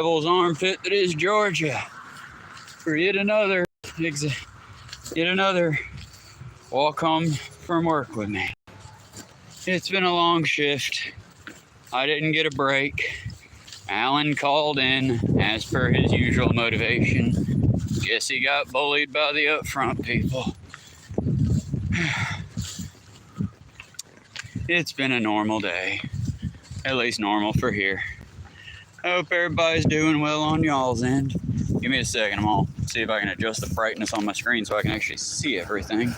Devil's armpit that is Georgia for yet another walk home from work with me. It's been a long shift. I didn't get a break. Alan called in as per his usual motivation. Guess he got bullied by the upfront people. It's been a normal day. At least normal for here. I hope everybody's doing well on y'all's end. Give me a second, I'm gonna see if I can adjust the brightness on my screen so I can actually see everything.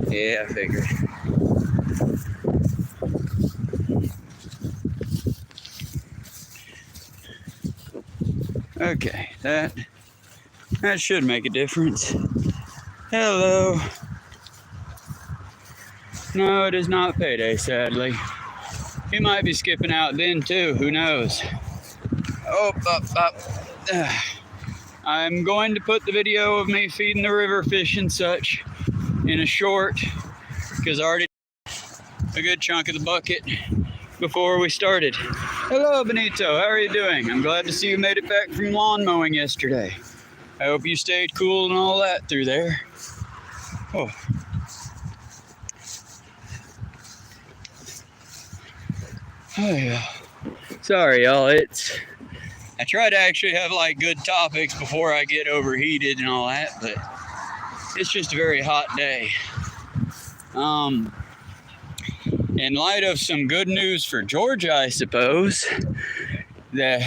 Yeah, I figured. Okay, that should make a difference. Hello. No, it is not payday, sadly. He might be skipping out then too, who knows? Oh, up. I'm going to put the video of me feeding the river fish and such in a short, because I already did a good chunk of the bucket before we started. Hello, Benito. How are you doing? I'm glad to see you made it back from lawn mowing yesterday. I hope you stayed cool and all that through there. Oh. Oh yeah. Sorry, y'all. I try to actually have like good topics before I get overheated and all that, but it's just a very hot day. In light of some good news for Georgia, I suppose, the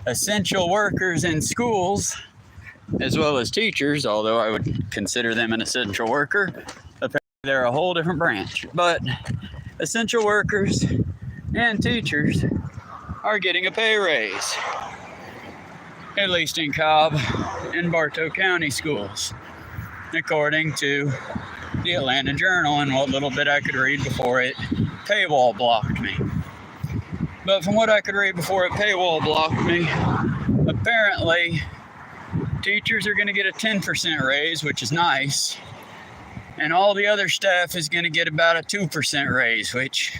essential workers in schools, as well as teachers, although I would consider them an essential worker, apparently they're a whole different branch, but essential workers and teachers are getting a pay raise, at least in Cobb and Bartow County schools, according to the Atlanta Journal and what little bit I could read before it paywall blocked me. But from what I could read before it paywall blocked me, apparently teachers are going to get a 10% raise, which is nice, and all the other staff is going to get about a 2% raise, which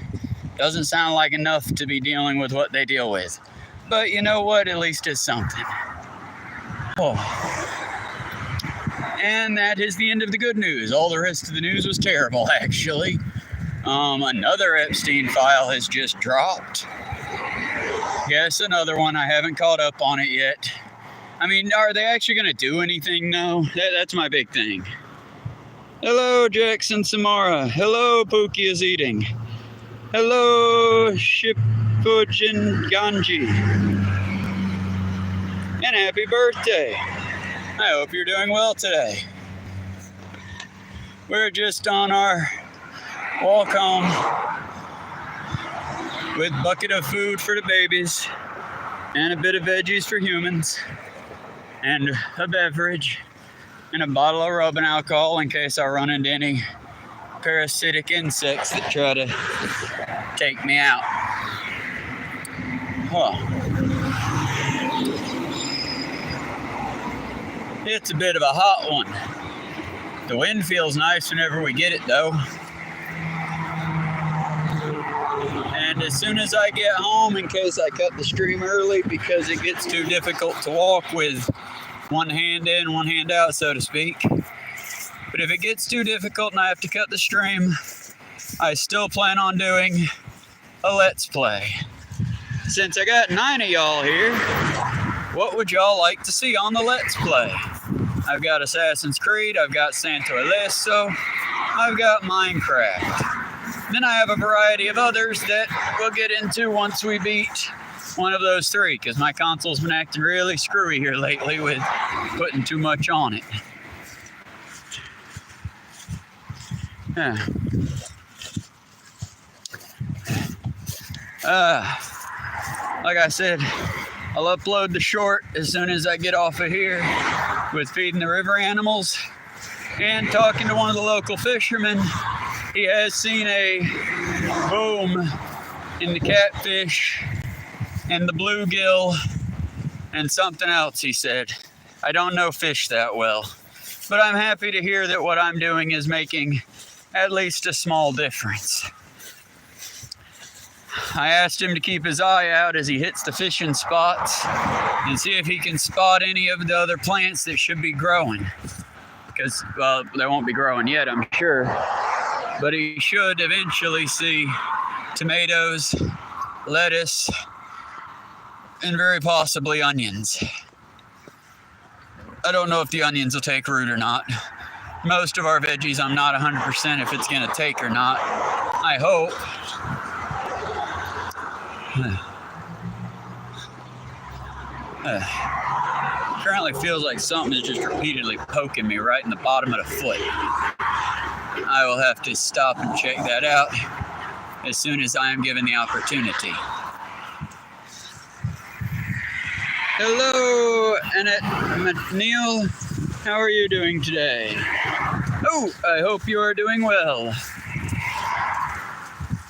doesn't sound like enough to be dealing with what they deal with. But you know what? At least it's something. Oh. And that is the end of the good news. All the rest of the news was terrible, actually. Another Epstein file has just dropped. Yes, another one. I haven't caught up on it yet. I mean, are they actually going to do anything? No, that's my big thing. Hello, Jackson Samara. Hello, Pookie is eating. Hello, Shipujin Ganji. And happy birthday. I hope you're doing well today. We're just on our walk home with a bucket of food for the babies and a bit of veggies for humans and a beverage and a bottle of rubbing alcohol in case I run into any parasitic insects that try to take me out. It's a bit of a hot one. The wind feels nice whenever we get it though. And as soon as I get home, in case I cut the stream early because it gets too difficult to walk with one hand in, one hand out, so to speak. But if it gets too difficult and I have to cut the stream, I still plan on doing a Let's Play. Since I got 9 of y'all here, what would y'all like to see on the Let's Play? I've got Assassin's Creed, I've got Santo Ileso, I've got Minecraft. Then I have a variety of others that we'll get into once we beat one of those 3, because my console's been acting really screwy here lately with putting too much on it. Yeah. Like I said, I'll upload the short as soon as I get off of here with feeding the river animals and talking to one of the local fishermen. He has seen a boom in the catfish and the bluegill and something else, he said. I don't know fish that well, but I'm happy to hear that what I'm doing is making at least a small difference. I asked him to keep his eye out as he hits the fishing spots and see if he can spot any of the other plants that should be growing. Because, well, they won't be growing yet, I'm sure. But he should eventually see tomatoes, lettuce, and very possibly onions. I don't know if the onions will take root or not. Most of our veggies, I'm not 100% if it's going to take or not. I hope. Currently feels like something is just repeatedly poking me right in the bottom of the foot. I will have to stop and check that out as soon as I am given the opportunity. Hello, Annette McNeil. How are you doing today? Oh, I hope you are doing well.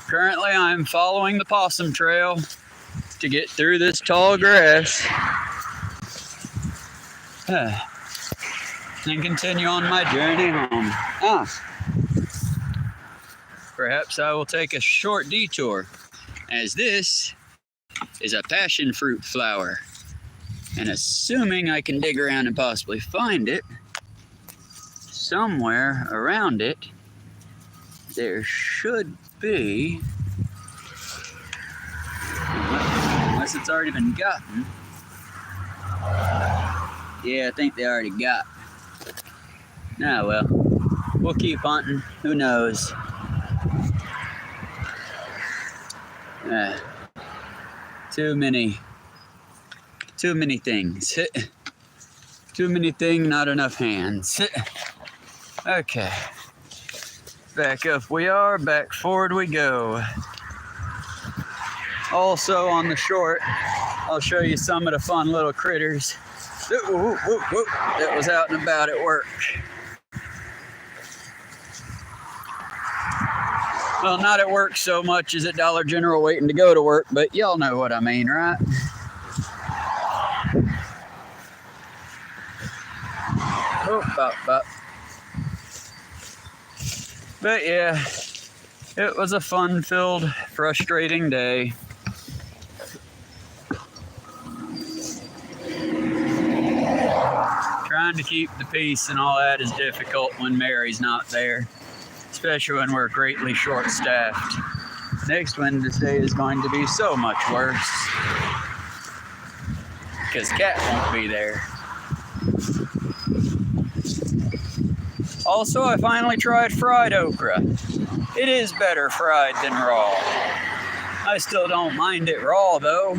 Currently, I'm following the possum trail to get through this tall grass and continue on my journey home. Perhaps I will take a short detour, as this is a passion fruit flower. And assuming I can dig around and possibly find it, somewhere around it, there should be, unless it's already been gotten. Yeah, I think they already got. Nah, well, we'll keep hunting. Who knows? Too many things. Too many things, not enough hands. Okay. Back up we are, back forward we go. Also on the short, I'll show you some of the fun little critters that was out and about at work. Well, not at work so much as at Dollar General waiting to go to work, but y'all know what I mean, right? But yeah, it was a fun-filled, frustrating day. Trying to keep the peace and all that is difficult when Mary's not there, especially when we're greatly short-staffed. Next Wednesday is going to be so much worse because Kat won't be there. Also, I finally tried fried okra. It is better fried than raw. I still don't mind it raw, though.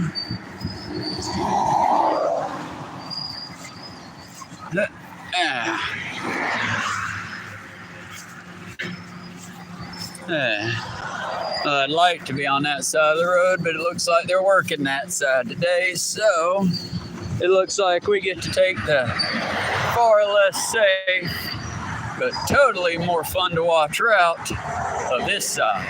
I'd like to be on that side of the road, but it looks like they're working that side today, so it looks like we get to take the far less safe but totally more fun to watch route of this side.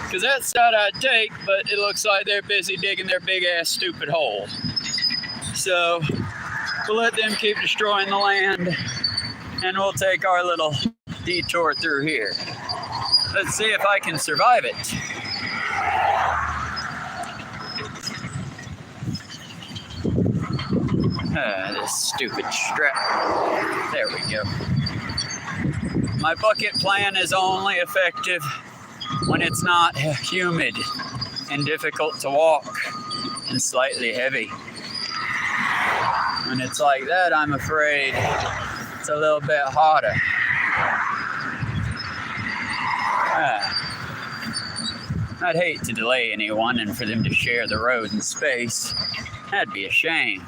Because that side I'd take, but it looks like they're busy digging their big ass stupid hole. So we'll let them keep destroying the land and we'll take our little detour through here. Let's see if I can survive it. This stupid strap. There we go. My bucket plan is only effective when it's not humid and difficult to walk and slightly heavy. When it's like that, I'm afraid it's a little bit hotter. I'd hate to delay anyone and for them to share the road and space. That'd be a shame.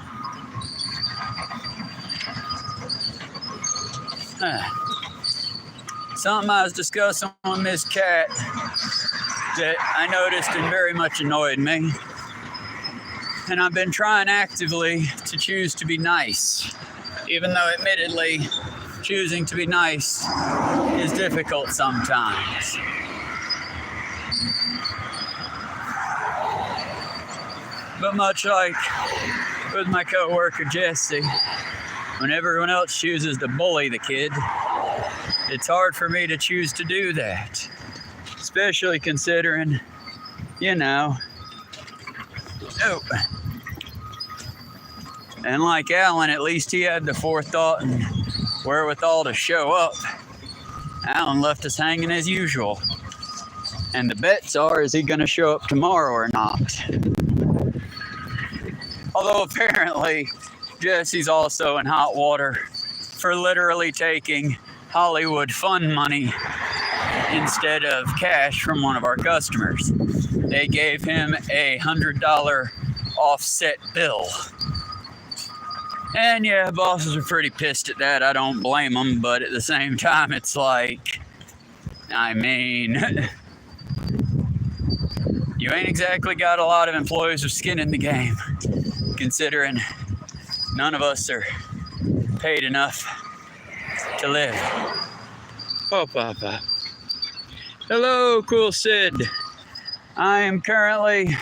Something I was discussing with Miss Cat that I noticed and very much annoyed me. And I've been trying actively to choose to be nice, even though admittedly choosing to be nice is difficult sometimes. But much like with my coworker Jesse, when everyone else chooses to bully the kid, it's hard for me to choose to do that, especially considering you know. Oh. And like Alan, at least he had the forethought and wherewithal to show up. Alan left us hanging as usual. And the bets are, is he going to show up tomorrow or not? Although apparently Jesse's also in hot water for literally taking Hollywood fund money instead of cash from one of our customers. They gave him a $100 offset bill. And yeah, bosses are pretty pissed at that. I don't blame them, but at the same time, it's like, I mean, you ain't exactly got a lot of employees with skin in the game, considering none of us are paid enough to live. Oh, Papa. Hello, cool Sid. I am currently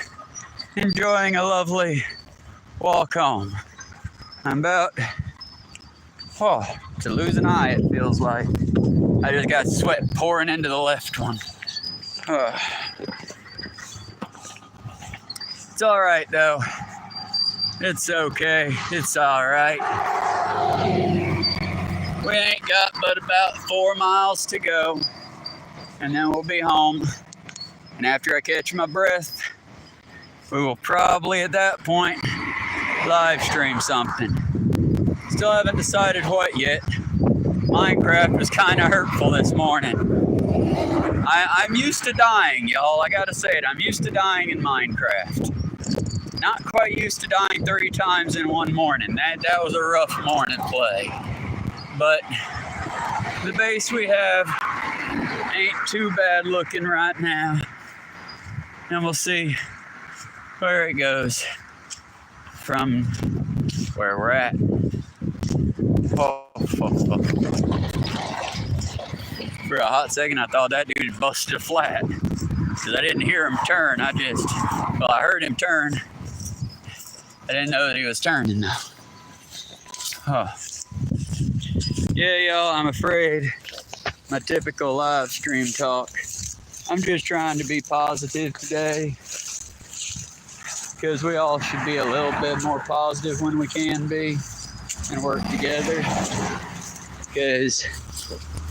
enjoying a lovely walk home. I'm about to lose an eye, it feels like. I just got sweat pouring into the left one. It's all right, though. It's okay. It's all right. We ain't got but about 4 miles to go, and then we'll be home. And after I catch my breath, we will probably at that point live stream something. Still haven't decided what yet. Minecraft was kind of hurtful this morning. I'm used to dying, y'all. I gotta say it. I'm used to dying in Minecraft. Not quite used to dying 3 times in one morning. That was a rough morning play. But the base we have ain't too bad looking right now. And we'll see where it goes from where we're at. For a hot second, I thought that dude had busted a flat because I didn't hear him turn. I heard him turn. I didn't know that he was turning though. Yeah, y'all, I'm afraid my typical live stream talk. I'm just trying to be positive today, because we all should be a little bit more positive when we can be and work together, because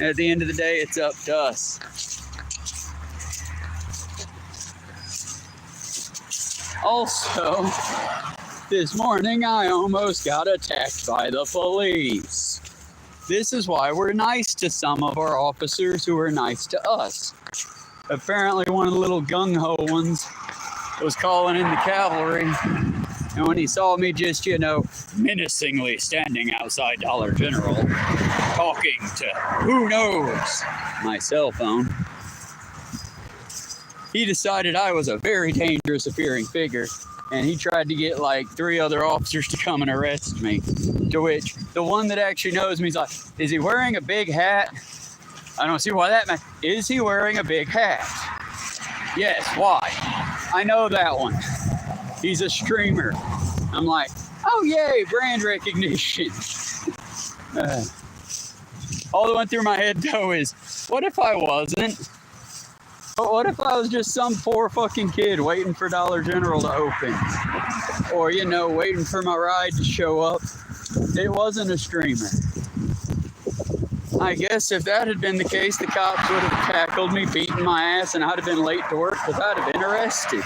at the end of the day, it's up to us. Also, this morning I almost got attacked by the police. This is why we're nice to some of our officers who are nice to us. Apparently one of the little gung-ho ones was calling in the cavalry, and when he saw me just, menacingly standing outside Dollar General, talking to who knows my cell phone, he decided I was a very dangerous appearing figure, and he tried to get like 3 other officers to come and arrest me. To which the one that actually knows me is like, is he wearing a big hat? I don't see why that matters. Is he wearing a big hat? Yes, why? I know that one. He's a streamer. I'm like, oh yay, brand recognition. All that went through my head though is, what if I wasn't? But what if I was just some poor fucking kid waiting for Dollar General to open? Or, waiting for my ride to show up. It wasn't a streamer. I guess if that had been the case, the cops would have tackled me, beaten my ass, and I'd have been late to work because I'd have been arrested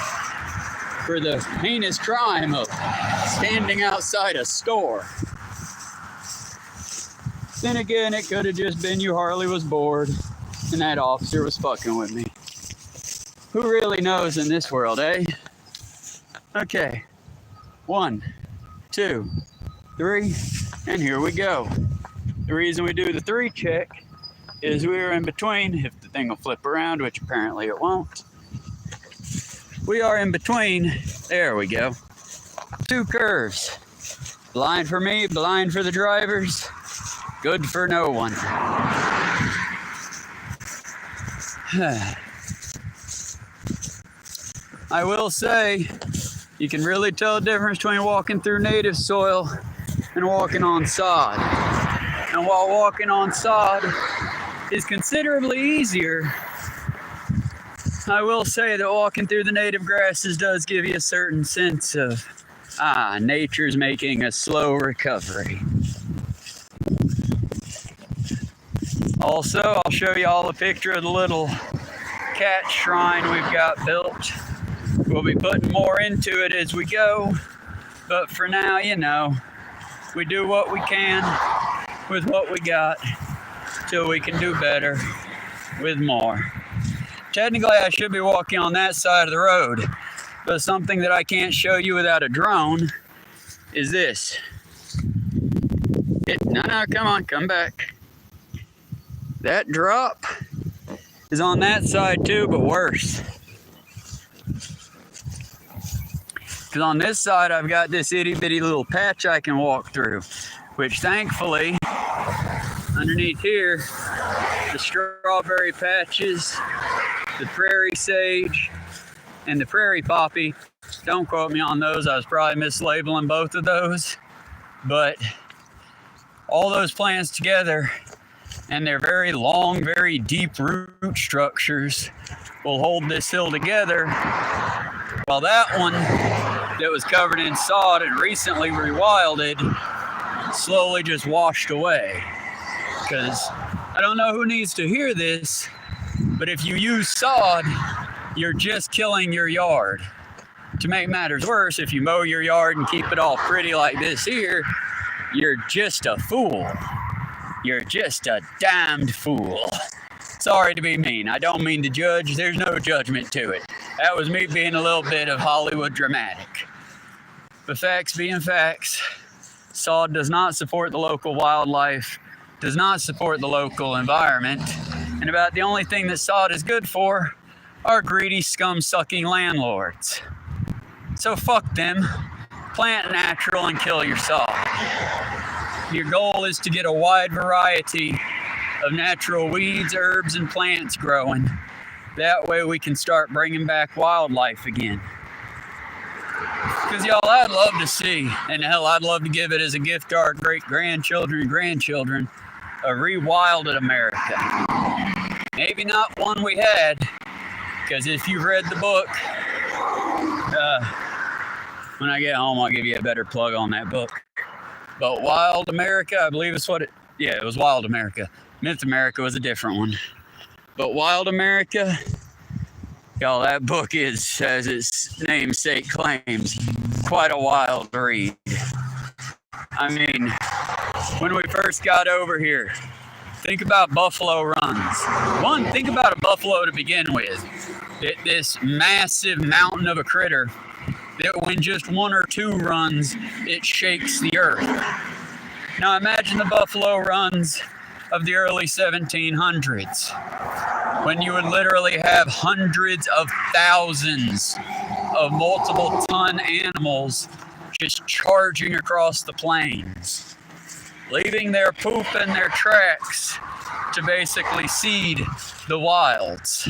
for the heinous crime of standing outside a store. Then again, it could have just been you Harley was bored and that officer was fucking with me. Who really knows in this world, eh? Okay. 1, 2, 3, and here we go. The reason we do the 3 check is we are in between, if the thing will flip around, which apparently it won't. We are in between, there we go, 2 curves. Blind for me, blind for the drivers, good for no one. I will say, you can really tell the difference between walking through native soil and walking on sod. And while walking on sod is considerably easier, I will say that walking through the native grasses does give you a certain sense of, nature's making a slow recovery. Also, I'll show you all a picture of the little cat shrine we've got built. We'll be putting more into it as we go, but for now, you know, we do what we can with what we got till we can do better with more. Technically, I should be walking on that side of the road, but something that I can't show you without a drone is this. No, come on, come back. That drop is on that side too, but worse. Because on this side, I've got this itty bitty little patch I can walk through, which thankfully, underneath here, the strawberry patches, the prairie sage, and the prairie poppy. Don't quote me on those. I was probably mislabeling both of those. But all those plants together and their very long, very deep root structures will hold this hill together. While that one that was covered in sod and recently rewilded slowly just washed away. Because I don't know who needs to hear this, but if you use sod, you're just killing your yard. To make matters worse, if you mow your yard and keep it all pretty like this here, you're just a fool. You're just a damned fool. Sorry to be mean. I don't mean to judge. There's no judgment to it. That was me being a little bit of Hollywood dramatic. But facts being facts, sod does not support the local wildlife, does not support the local environment, and about the only thing that sod is good for are greedy, scum-sucking landlords. So fuck them. Plant natural and kill your sod. Your goal is to get a wide variety of natural weeds, herbs, and plants growing. That way we can start bringing back wildlife again. Because y'all, I'd love to see, and hell, I'd love to give it as a gift to our great-grandchildren and grandchildren, a rewilded America. Maybe not one we had, because if you've read the book, when I get home, I'll give you a better plug on that book. But Wild America, I believe is what it was Wild America. Myth America was a different one. But Wild America, y'all, that book is, as its namesake claims, quite a wild read. I mean, when we first got over here, think about buffalo runs. One, think about a buffalo to begin with. This massive mountain of a critter that when just one or two runs, it shakes the earth. Now imagine the buffalo runs of the early 1700s, when you would literally have hundreds of thousands of multiple ton animals just charging across the plains, leaving their poop and their tracks to basically seed the wilds.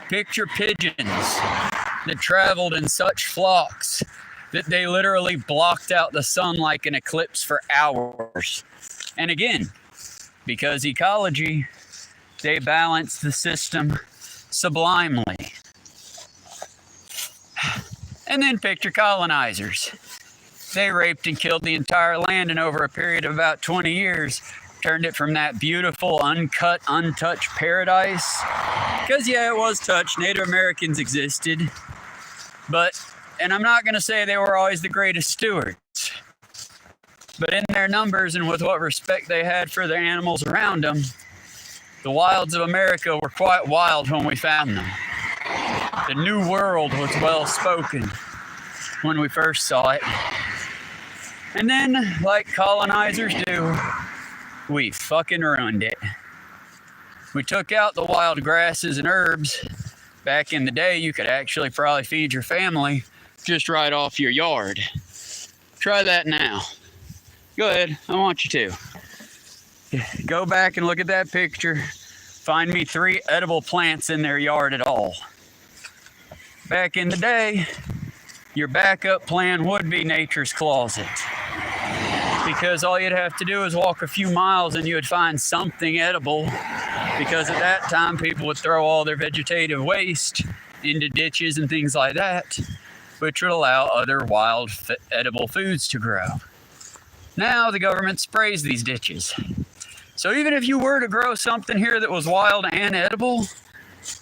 Picture pigeons that traveled in such flocks that they literally blocked out the sun like an eclipse for hours. And again, because ecology, they balanced the system sublimely. And then picture colonizers. They raped and killed the entire land in over a period of about 20 years, turned it from that beautiful, uncut, untouched paradise. Because yeah, it was touched. Native Americans existed. But, and I'm not going to say they were always the greatest stewards, but in their numbers and with what respect they had for their animals around them, the wilds of America were quite wild when we found them. The New World was well spoken when we first saw it. And then, like colonizers do, we fucking ruined it. We took out the wild grasses and herbs. Back in the day, you could actually probably feed your family just right off your yard. Try that now. Go ahead, I want you to. Go back and look at that picture. Find me 3 edible plants in their yard at all. Back in the day, your backup plan would be nature's closet. Because all you'd have to do is walk a few miles and you would find something edible because at that time people would throw all their vegetative waste into ditches and things like that, which would allow other wild edible foods to grow. Now the government sprays these ditches. So even if you were to grow something here that was wild and edible,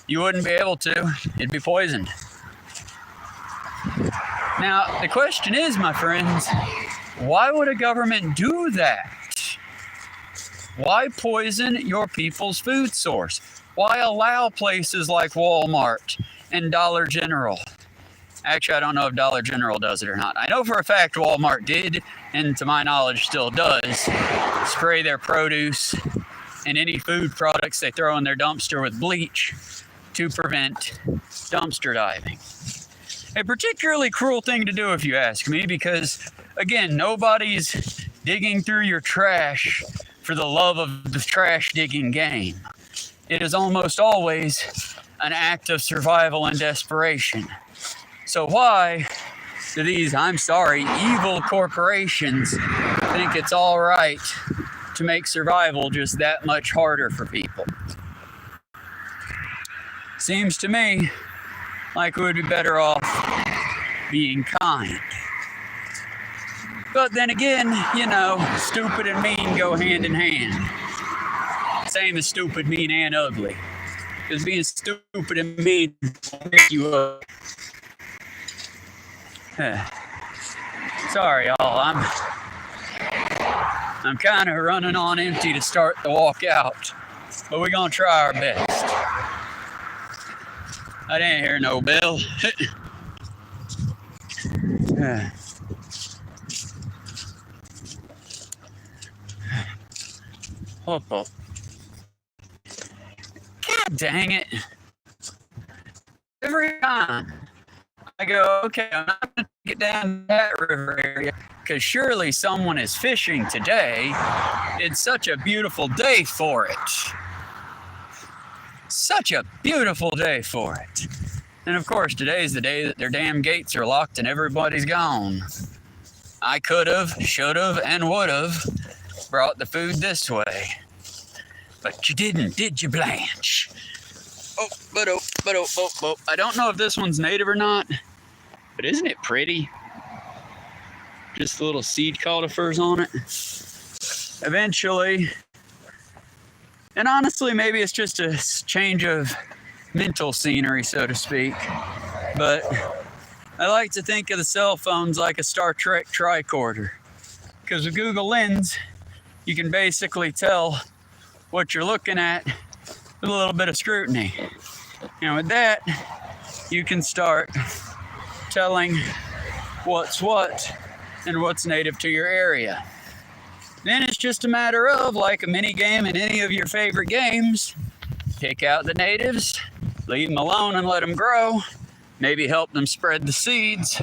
you wouldn't be able to. It'd be poisoned. Now, the question is, my friends, why would a government do that? Why poison your people's food source? Why allow places like Walmart and Dollar General? Actually, I don't know if Dollar General does it or not. I know for a fact Walmart did, and to my knowledge still does, spray their produce and any food products they throw in their dumpster with bleach to prevent dumpster diving. A particularly cruel thing to do, if you ask me, because, again, nobody's digging through your trash for the love of the trash digging game. It is almost always an act of survival and desperation. So why do these, I'm sorry, evil corporations think it's all right to make survival just that much harder for people? Seems to me like we would be better off being kind. But then again, you know, stupid and mean go hand in hand. Same as stupid, mean, and ugly. Because being stupid and mean will make you ugly. Sorry, y'all. I'm kind of running on empty to start the walk out, but we're gonna try our best. I didn't hear no bell. Hop up. God dang it. Every time I go, okay, I'm not going to get down that river area because surely someone is fishing today. It's such a beautiful day for it. Such a beautiful day for it. And of course, today's the day that their damn gates are locked and everybody's gone. I could have, should have, and would have brought the food this way. But you didn't, did you, Blanche? I don't know if this one's native or not, but isn't it pretty? Just the little seed cultivars on it. Eventually, and honestly, maybe it's just a change of mental scenery, so to speak, but I like to think of the cell phones like a Star Trek tricorder, because with Google Lens, you can basically tell what you're looking at with a little bit of scrutiny. And with that, you can start telling what's what and what's native to your area. Then it's just a matter of, like a mini game in any of your favorite games, pick out the natives, leave them alone and let them grow, maybe help them spread the seeds,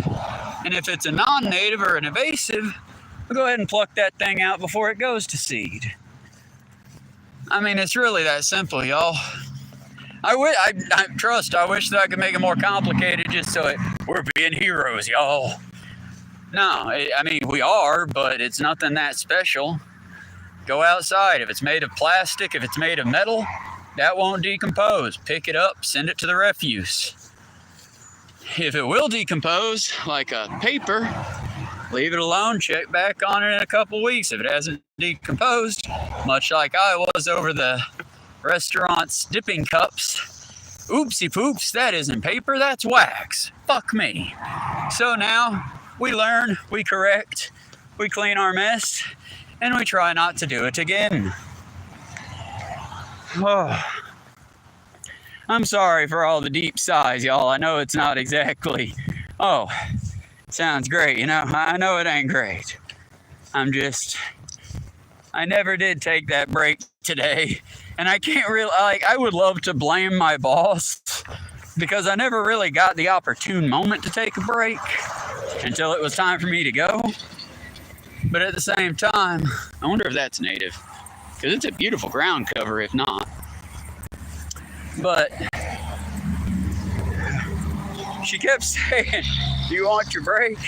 and if it's a non-native or an invasive, we'll go ahead and pluck that thing out before it goes to seed. I mean, it's really that simple, y'all. I wish that I could make it more complicated just so we're being heroes, y'all. No, I mean, we are, but it's nothing that special. Go outside. If it's made of plastic, if it's made of metal, that won't decompose. Pick it up, send it to the refuse. If it will decompose, like a paper, leave it alone, check back on it in a couple weeks. If it hasn't decomposed, much like I was over the restaurant's dipping cups, oopsie poops, that isn't paper, that's wax. Fuck me. So now, we learn, we correct, we clean our mess, and we try not to do it again. Oh. I'm sorry for all the deep sighs, y'all. I know it's not exactly, sounds great, you know. I know it ain't great. I never did take that break today. And I can't really, I would love to blame my boss because I never really got the opportune moment to take a break until it was time for me to go. But at the same time, I wonder if that's native, because it's a beautiful ground cover if not. But she kept saying, do you want your break?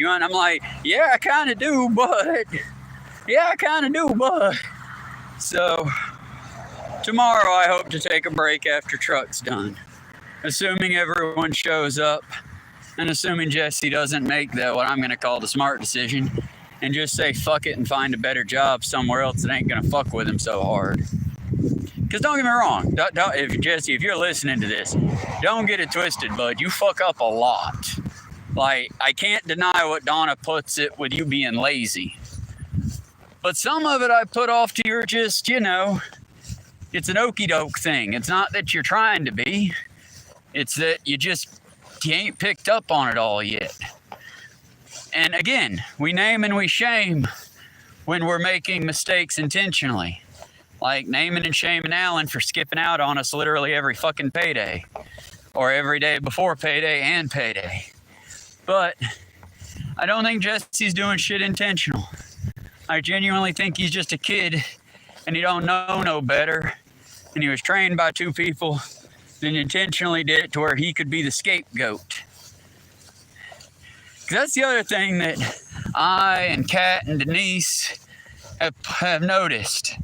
I'm like, yeah, I kind of do, but. So Tomorrow I hope to take a break after truck's done. Assuming everyone shows up, and assuming Jesse doesn't make what I'm going to call the smart decision, and just say fuck it and find a better job somewhere else that ain't going to fuck with him so hard. Because don't get me wrong, Jesse, if you're listening to this, don't get it twisted, bud. You fuck up a lot. Like, I can't deny what Donna puts it with you being lazy. But some of it I put off to your just, it's an okey doke thing. It's not that you're trying to be. It's that you ain't picked up on it all yet. And again, we name and we shame when we're making mistakes intentionally. Like naming and shaming Alan for skipping out on us literally every fucking payday. Or every day before payday and payday. But I don't think Jesse's doing shit intentional. I genuinely think he's just a kid and he don't know no better. And he was trained by two people that intentionally did it to where he could be the scapegoat. Because that's the other thing that I and Kat and Denise have noticed.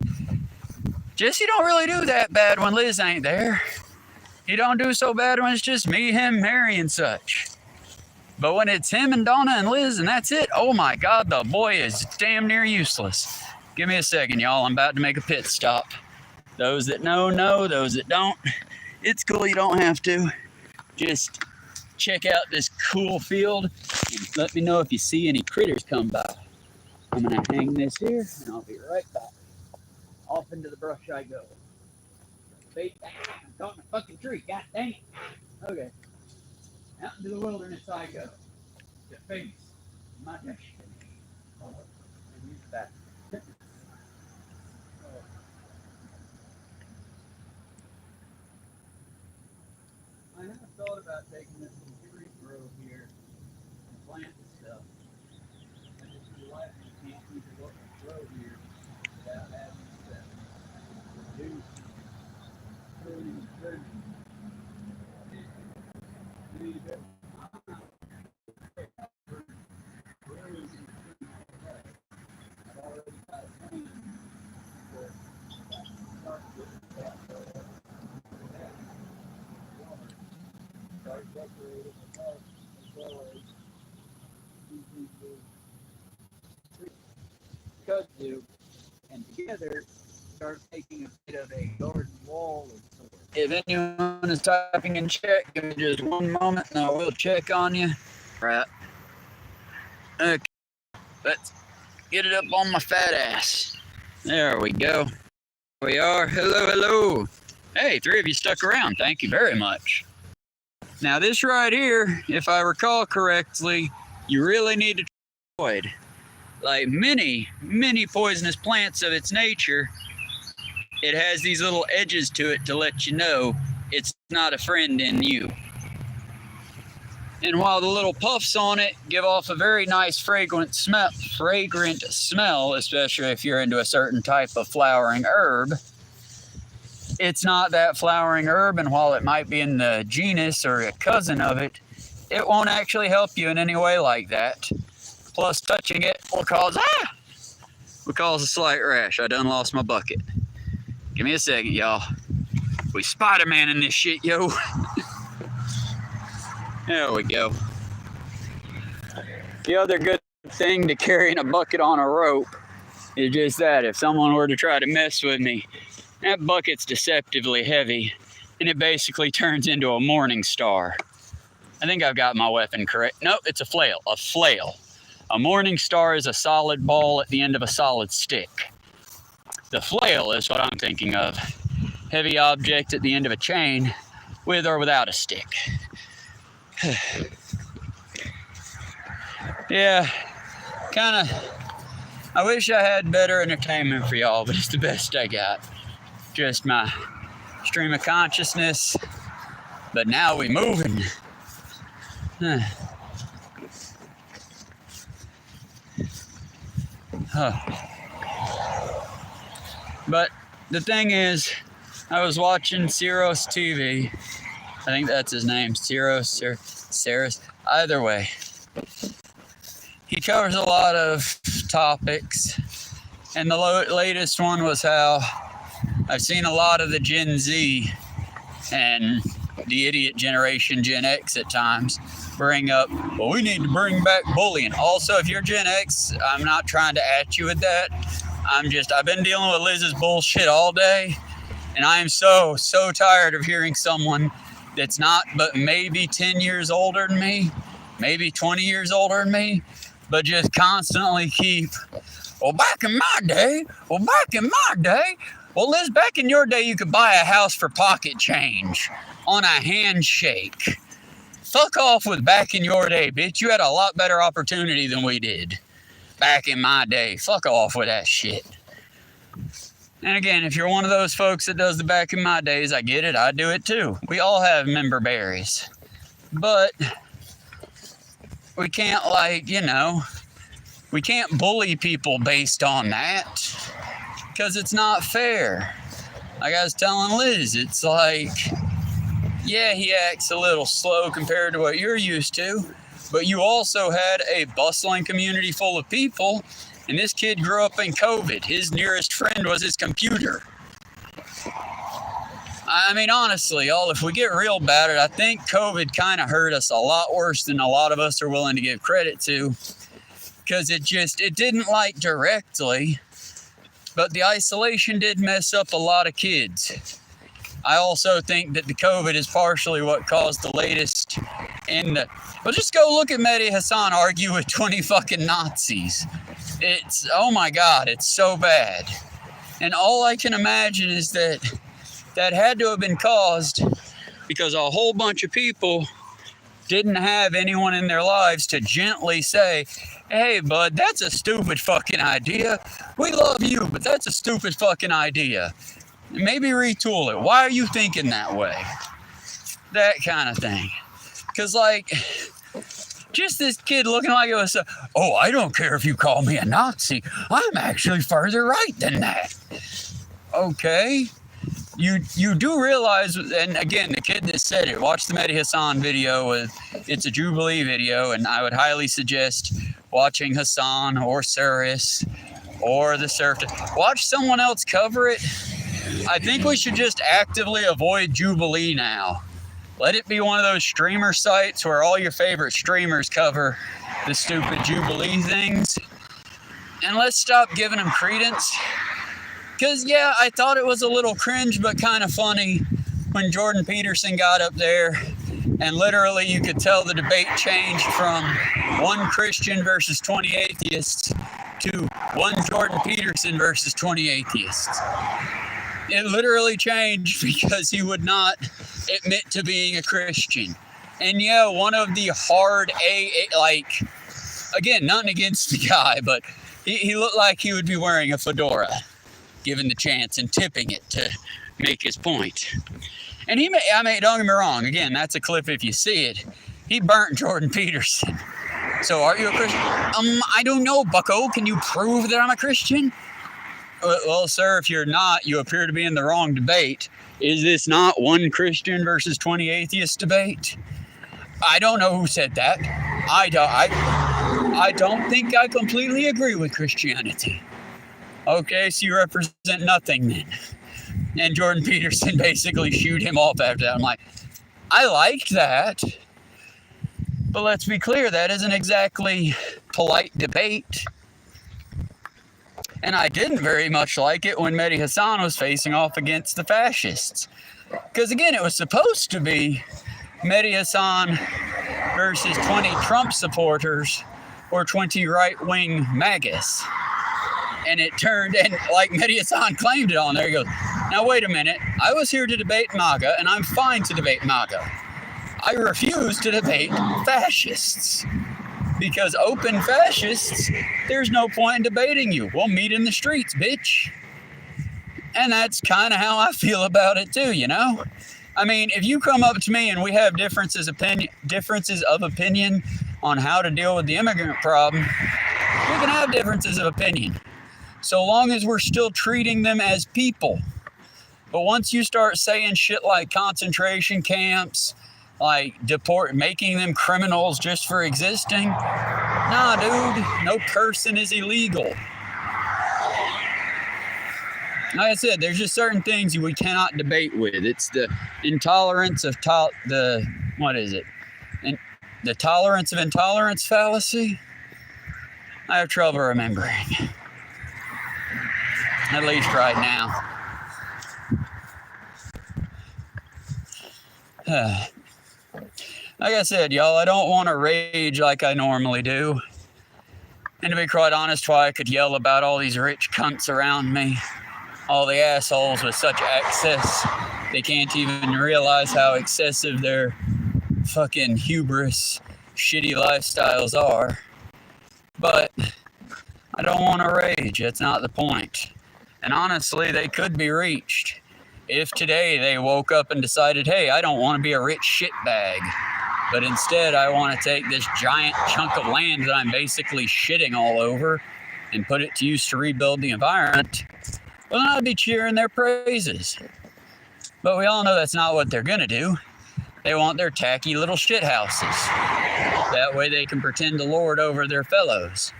Jesse don't really do that bad when Liz ain't there. He don't do so bad when it's just me, him, Mary, and such. But when it's him and Donna and Liz and that's it, oh my God, the boy is damn near useless. Give me a second, y'all. I'm about to make a pit stop. Those that know, those that don't, it's cool. You don't have to. Just check out this cool field and let me know if you see any critters come by. I'm going to hang this here and I'll be right back. Off into the brush I go. I'm caught in a fucking tree. God dang it. Okay. Out into the wilderness I go. To face my destiny. And use that. I never thought about taking this tree grove here and planting stuff. I just realized you can't keep it up and grow here without having to produce pruning and pruning. Kudzu, and together start making a bit of a garden wall of sorts. If anyone is typing in chat, give me just one moment and I will check on you. Right. Okay. Let's get it up on my fat ass. There we go. We are. Hello. Hey, 3 of you stuck around. Thank you very much. Now this right here, if I recall correctly, you really need to avoid. Like many poisonous plants of its nature, it has these little edges to it to let you know it's not a friend in you. And while the little puffs on it give off a very nice fragrant smell, especially if you're into a certain type of flowering herb, it's not that flowering herb, and while it might be in the genus or a cousin of it, it won't actually help you in any way like that. Plus, touching it will cause a slight rash. I done lost my bucket. Give me a second, y'all. We Spider-Man in this shit, yo. There we go. The other good thing to carrying a bucket on a rope is just that if someone were to try to mess with me, that bucket's deceptively heavy, and it basically turns into a morning star. I think I've got my weapon correct. Nope, it's a flail. A flail. A morning star is a solid ball at the end of a solid stick. The flail is what I'm thinking of. Heavy object at the end of a chain, with or without a stick. Yeah, I wish I had better entertainment for y'all, but it's the best I got. Just my stream of consciousness. But now we moving. But the thing is, I was watching Ciros TV. I think that's his name, Ciros or Saris. Either way, he covers a lot of topics, and the latest one was how I've seen a lot of the Gen Z and the idiot generation, Gen X, at times bring up, well, we need to bring back bullying. Also, if you're Gen X, I'm not trying to at you with that. I've been dealing with Liz's bullshit all day, and I am so tired of hearing someone that's not but maybe 10 years older than me, maybe 20 years older than me, but just constantly keep, well, back in my day, well, Liz, back in your day, you could buy a house for pocket change on a handshake. Fuck off with back in your day, bitch. You had a lot better opportunity than we did back in my day. Fuck off with that shit. And again, if you're one of those folks that does the back in my days, I get it. I do it too. We all have member berries. But we can't, we can't bully people based on that, because it's not fair. Like I was telling Liz, it's like, yeah, he acts a little slow compared to what you're used to, but you also had a bustling community full of people, and this kid grew up in COVID. His nearest friend was his computer. I mean, honestly, if we get real about it, I think COVID kind of hurt us a lot worse than a lot of us are willing to give credit to, because it didn't directly, but the isolation did mess up a lot of kids. I also think that the COVID is partially what caused the latest well, just go look at Mehdi Hassan argue with 20 fucking Nazis. Oh my God, it's so bad. And all I can imagine is that had to have been caused because a whole bunch of people didn't have anyone in their lives to gently say, hey, bud, that's a stupid fucking idea. We love you, but that's a stupid fucking idea. Maybe retool it. Why are you thinking that way? That kind of thing. Because, just this kid looking like it was, oh, I don't care if you call me a Nazi. I'm actually further right than that. Okay. You do realize, and again, the kid that said it, watch the Mehdi Hassan video. It's a Jubilee video, and I would highly suggest watching Hassan or Cyrus or the Surf. Watch someone else cover it. I think we should just actively avoid Jubilee now. Let it be one of those streamer sites where all your favorite streamers cover the stupid Jubilee things. And let's stop giving them credence. Because, yeah, I thought it was a little cringe, but kind of funny when Jordan Peterson got up there and literally you could tell the debate changed from one Christian versus 20 atheists to one Jordan Peterson versus 20 atheists. It literally changed because he would not admit to being a Christian. And yeah, one of the hard again, nothing against the guy, but he looked like he would be wearing a fedora, given the chance, and tipping it to make his point. And don't get me wrong, again, that's a clip if you see it. He burnt Jordan Peterson. So are you a Christian? I don't know, bucko. Can you prove that I'm a Christian? Well, sir, if you're not, you appear to be in the wrong debate. Is this not one Christian versus 20 atheists debate? I don't know who said that. I don't think I completely agree with Christianity. Okay, so you represent nothing then. And Jordan Peterson basically shooed him off after that. I'm like, I liked that. But let's be clear, that isn't exactly polite debate. And I didn't very much like it when Mehdi Hassan was facing off against the fascists. Because again, it was supposed to be Mehdi Hassan versus 20 Trump supporters or 20 right-wing MAGAs. And it turned, and like Mehdi Hassan claimed it on there, he goes, now wait a minute, I was here to debate MAGA, and I'm fine to debate MAGA. I refuse to debate fascists. Because open fascists, there's no point in debating you. We'll meet in the streets, bitch. And that's kind of how I feel about it too, you know? I mean, if you come up to me and we have differences of opinion on how to deal with the immigrant problem, we can have differences of opinion, so long as we're still treating them as people. But once you start saying shit like concentration camps, like making them criminals just for existing, nah, dude, no person is illegal. Like I said, there's just certain things we cannot debate with. It's the intolerance of what is it? The tolerance of intolerance fallacy? I have trouble remembering. At least right now. Like I said, y'all, I don't want to rage like I normally do. And to be quite honest, why I could yell about all these rich cunts around me, all the assholes with such access, they can't even realize how excessive their fucking hubris, shitty lifestyles are. But I don't want to rage. That's not the point. And honestly, they could be reached if today they woke up and decided, hey, I don't want to be a rich shitbag, but instead I want to take this giant chunk of land that I'm basically shitting all over and put it to use to rebuild the environment. Well, then I'd be cheering their praises. But we all know that's not what they're going to do. They want their tacky little shit houses. That way they can pretend to lord over their fellows.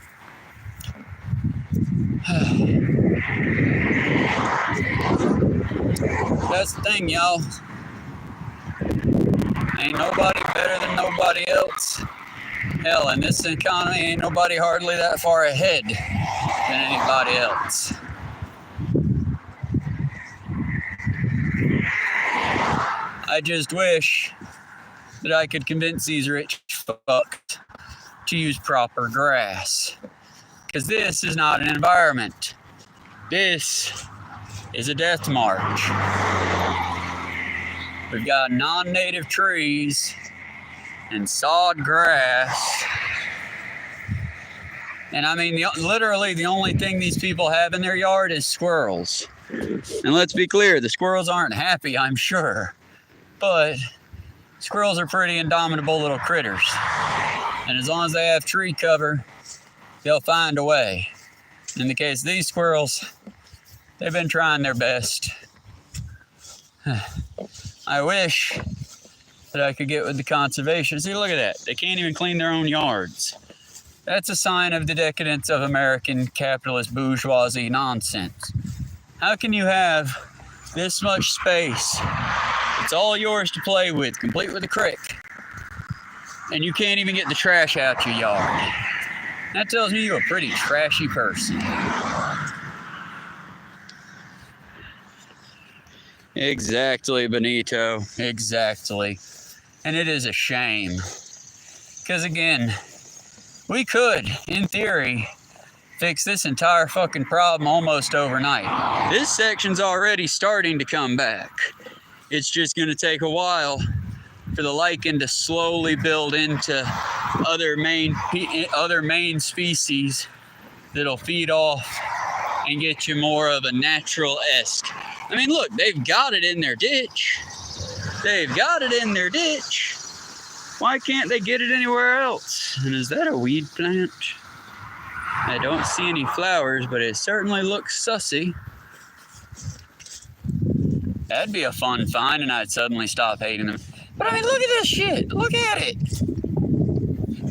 That's the thing, y'all. Ain't nobody better than nobody else. Hell, in this economy, ain't nobody hardly that far ahead than anybody else. I just wish that I could convince these rich fucks to use proper grass. Because this is not an environment. This is a death march. We've got non-native trees and sod grass. And I mean, literally the only thing these people have in their yard is squirrels. And let's be clear, the squirrels aren't happy, I'm sure. But squirrels are pretty indomitable little critters. And as long as they have tree cover, they'll find a way. In the case of these squirrels, they've been trying their best. I wish that I could get with the conservation. See, look at that. They can't even clean their own yards. That's a sign of the decadence of American capitalist bourgeoisie nonsense. How can you have this much space? It's all yours to play with, complete with a creek. And you can't even get the trash out your yard. That tells me you're a pretty trashy person. Exactly, Benito. Exactly. And it is a shame. Because again, we could, in theory, fix this entire fucking problem almost overnight. This section's already starting to come back. It's just going to take a while for the lichen to slowly build into other main species that'll feed off and get you more of a natural-esque. I mean, look, they've got it in their ditch. They've got it in their ditch. Why can't they get it anywhere else? And is that a weed plant? I don't see any flowers, but it certainly looks sussy. That'd be a fun find, and I'd suddenly stop hating them. But I mean, look at this shit. Look at it.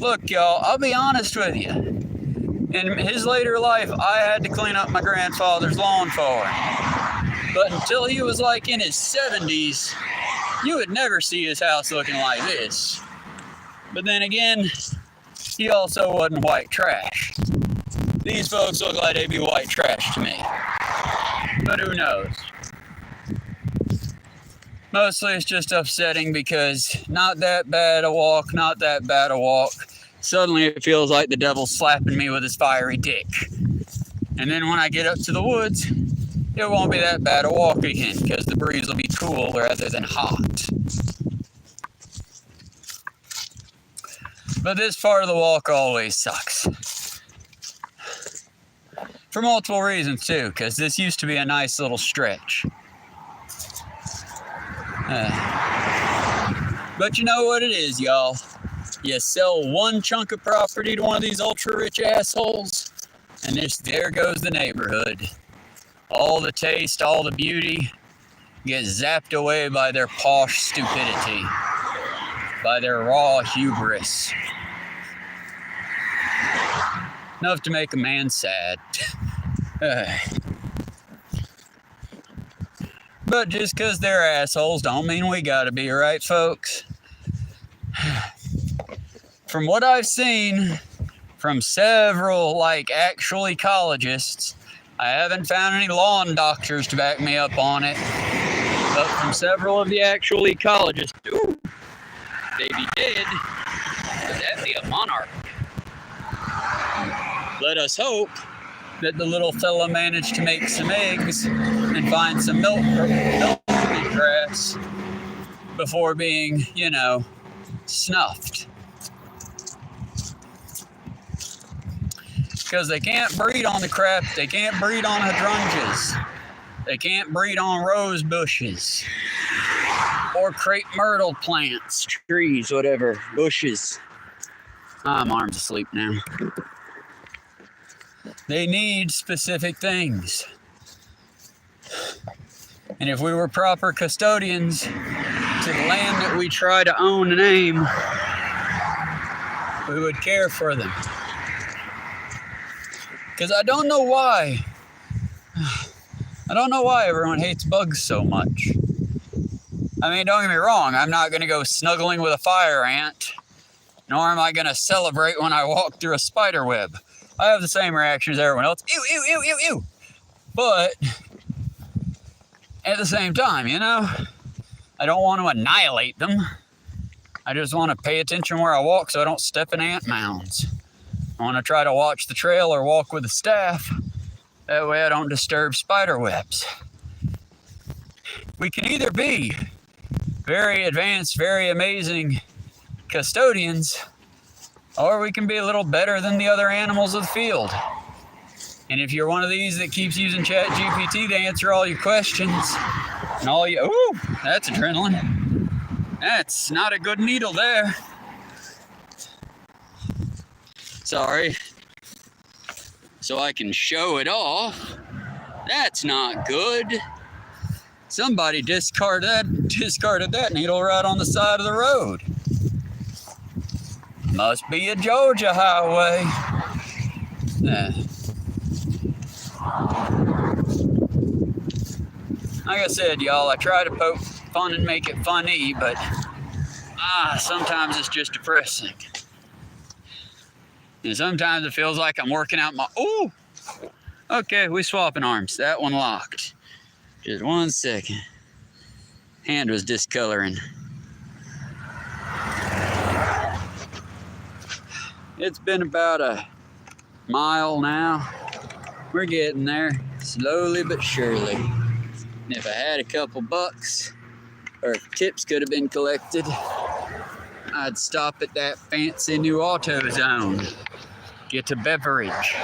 Look, y'all, I'll be honest with you. In his later life, I had to clean up my grandfather's lawn for him. But until he was like in his 70s, you would never see his house looking like this. But then again, he also wasn't white trash. These folks look like they'd be white trash to me. But who knows? Mostly it's just upsetting because not that bad a walk, not that bad a walk. Suddenly it feels like the devil's slapping me with his fiery dick. And then when I get up to the woods, it won't be that bad a walk again because the breeze will be cool rather than hot. But this part of the walk always sucks. For multiple reasons too, because this used to be a nice little stretch. But you know what it is, y'all. You sell one chunk of property to one of these ultra-rich assholes, and there goes the neighborhood. All the taste, all the beauty gets zapped away by their posh stupidity, by their raw hubris. Enough to make a man sad. But just because they're assholes don't mean we gotta be, right, folks? From what I've seen from several, actual ecologists, I haven't found any lawn doctors to back me up on it, but from several of the actual ecologists, ooh, baby dead, would that be a monarch? Let us hope that the little fella managed to make some eggs and find some milk grass before being, snuffed. Because they can't breed on the crap, they can't breed on hydrangeas, they can't breed on rose bushes, or crepe myrtle plants, trees, whatever, bushes. I'm arms asleep now. They need specific things. And if we were proper custodians to the land that we try to own and aim, we would care for them. Because I don't know why everyone hates bugs so much. I mean, don't get me wrong, I'm not going to go snuggling with a fire ant, nor am I going to celebrate when I walk through a spider web. I have the same reaction as everyone else. Ew, ew, ew, ew, ew. But at the same time, I don't want to annihilate them. I just want to pay attention where I walk so I don't step in ant mounds. I want to try to watch the trail or walk with a staff. That way I don't disturb spider webs. We can either be very advanced, very amazing custodians, or we can be a little better than the other animals of the field. And if you're one of these that keeps using ChatGPT to answer all your questions, and ooh, that's adrenaline. That's not a good needle there. Sorry. So I can show it off. That's not good. Somebody discarded that needle right on the side of the road. Must be a Georgia highway. Like I said, y'all, I try to poke fun and make it funny, but sometimes it's just depressing. And sometimes it feels like I'm working out ooh! Okay, we swapping arms. That one locked. Just 1 second. Hand was discoloring. It's been about a mile now. We're getting there, slowly but surely. And if I had a couple bucks, or if tips could have been collected, I'd stop at that fancy new AutoZone. Get a beverage.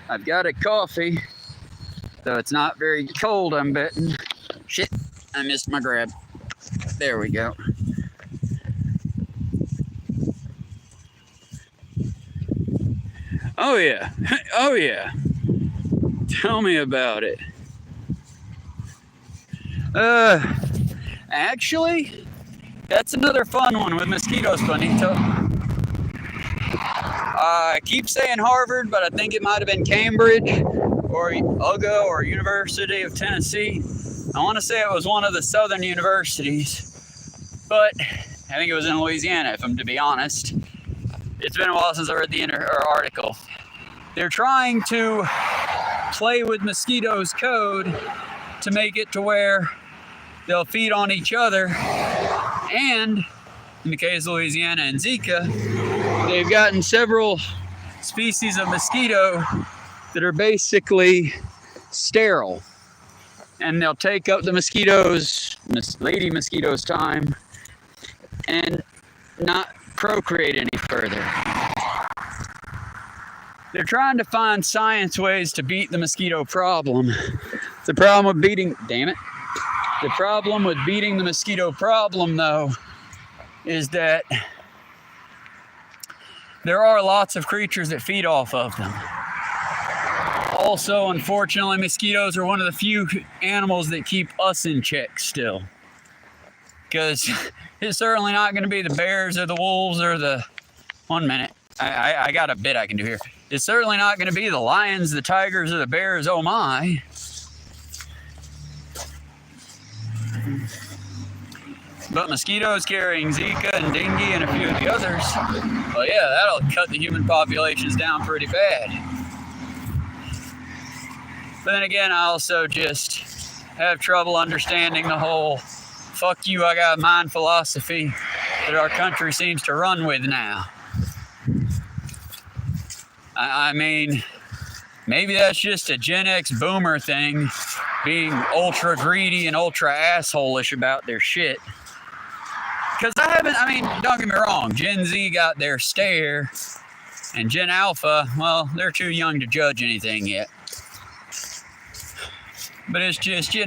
I've got a coffee, though it's not very cold, I'm betting. Shit, I missed my grab. There we go. Oh yeah, oh yeah. Tell me about it. Actually, that's another fun one with mosquitoes, Bonito. I keep saying Harvard, but I think it might have been Cambridge or UGA or University of Tennessee. I want to say it was one of the southern universities, but I think it was in Louisiana, if I'm to be honest. It's been a while since I read the article. They're trying to play with mosquitoes' code to make it to where they'll feed on each other. And in the case of Louisiana and Zika, they've gotten several species of mosquito that are basically sterile. And they'll take up the lady mosquito's time and not procreate any further. They're trying to find science ways to beat the mosquito problem. The problem with beating the mosquito problem, though, is that there are lots of creatures that feed off of them. Also, unfortunately, mosquitoes are one of the few animals that keep us in check still. Because it's certainly not going to be the bears or the wolves or the... 1 minute. I got a bit I can do here. It's certainly not going to be the lions, the tigers, or the bears, oh my. But mosquitoes carrying Zika and dengue and a few of the others, well, yeah, that'll cut the human populations down pretty bad. But then again, I also just have trouble understanding the whole fuck you, I got mine philosophy that our country seems to run with now. I mean, maybe that's just a Gen X boomer thing, being ultra greedy and ultra asshole-ish about their shit. Because don't get me wrong, Gen Z got their stare, and Gen Alpha, well, they're too young to judge anything yet. But it's just, it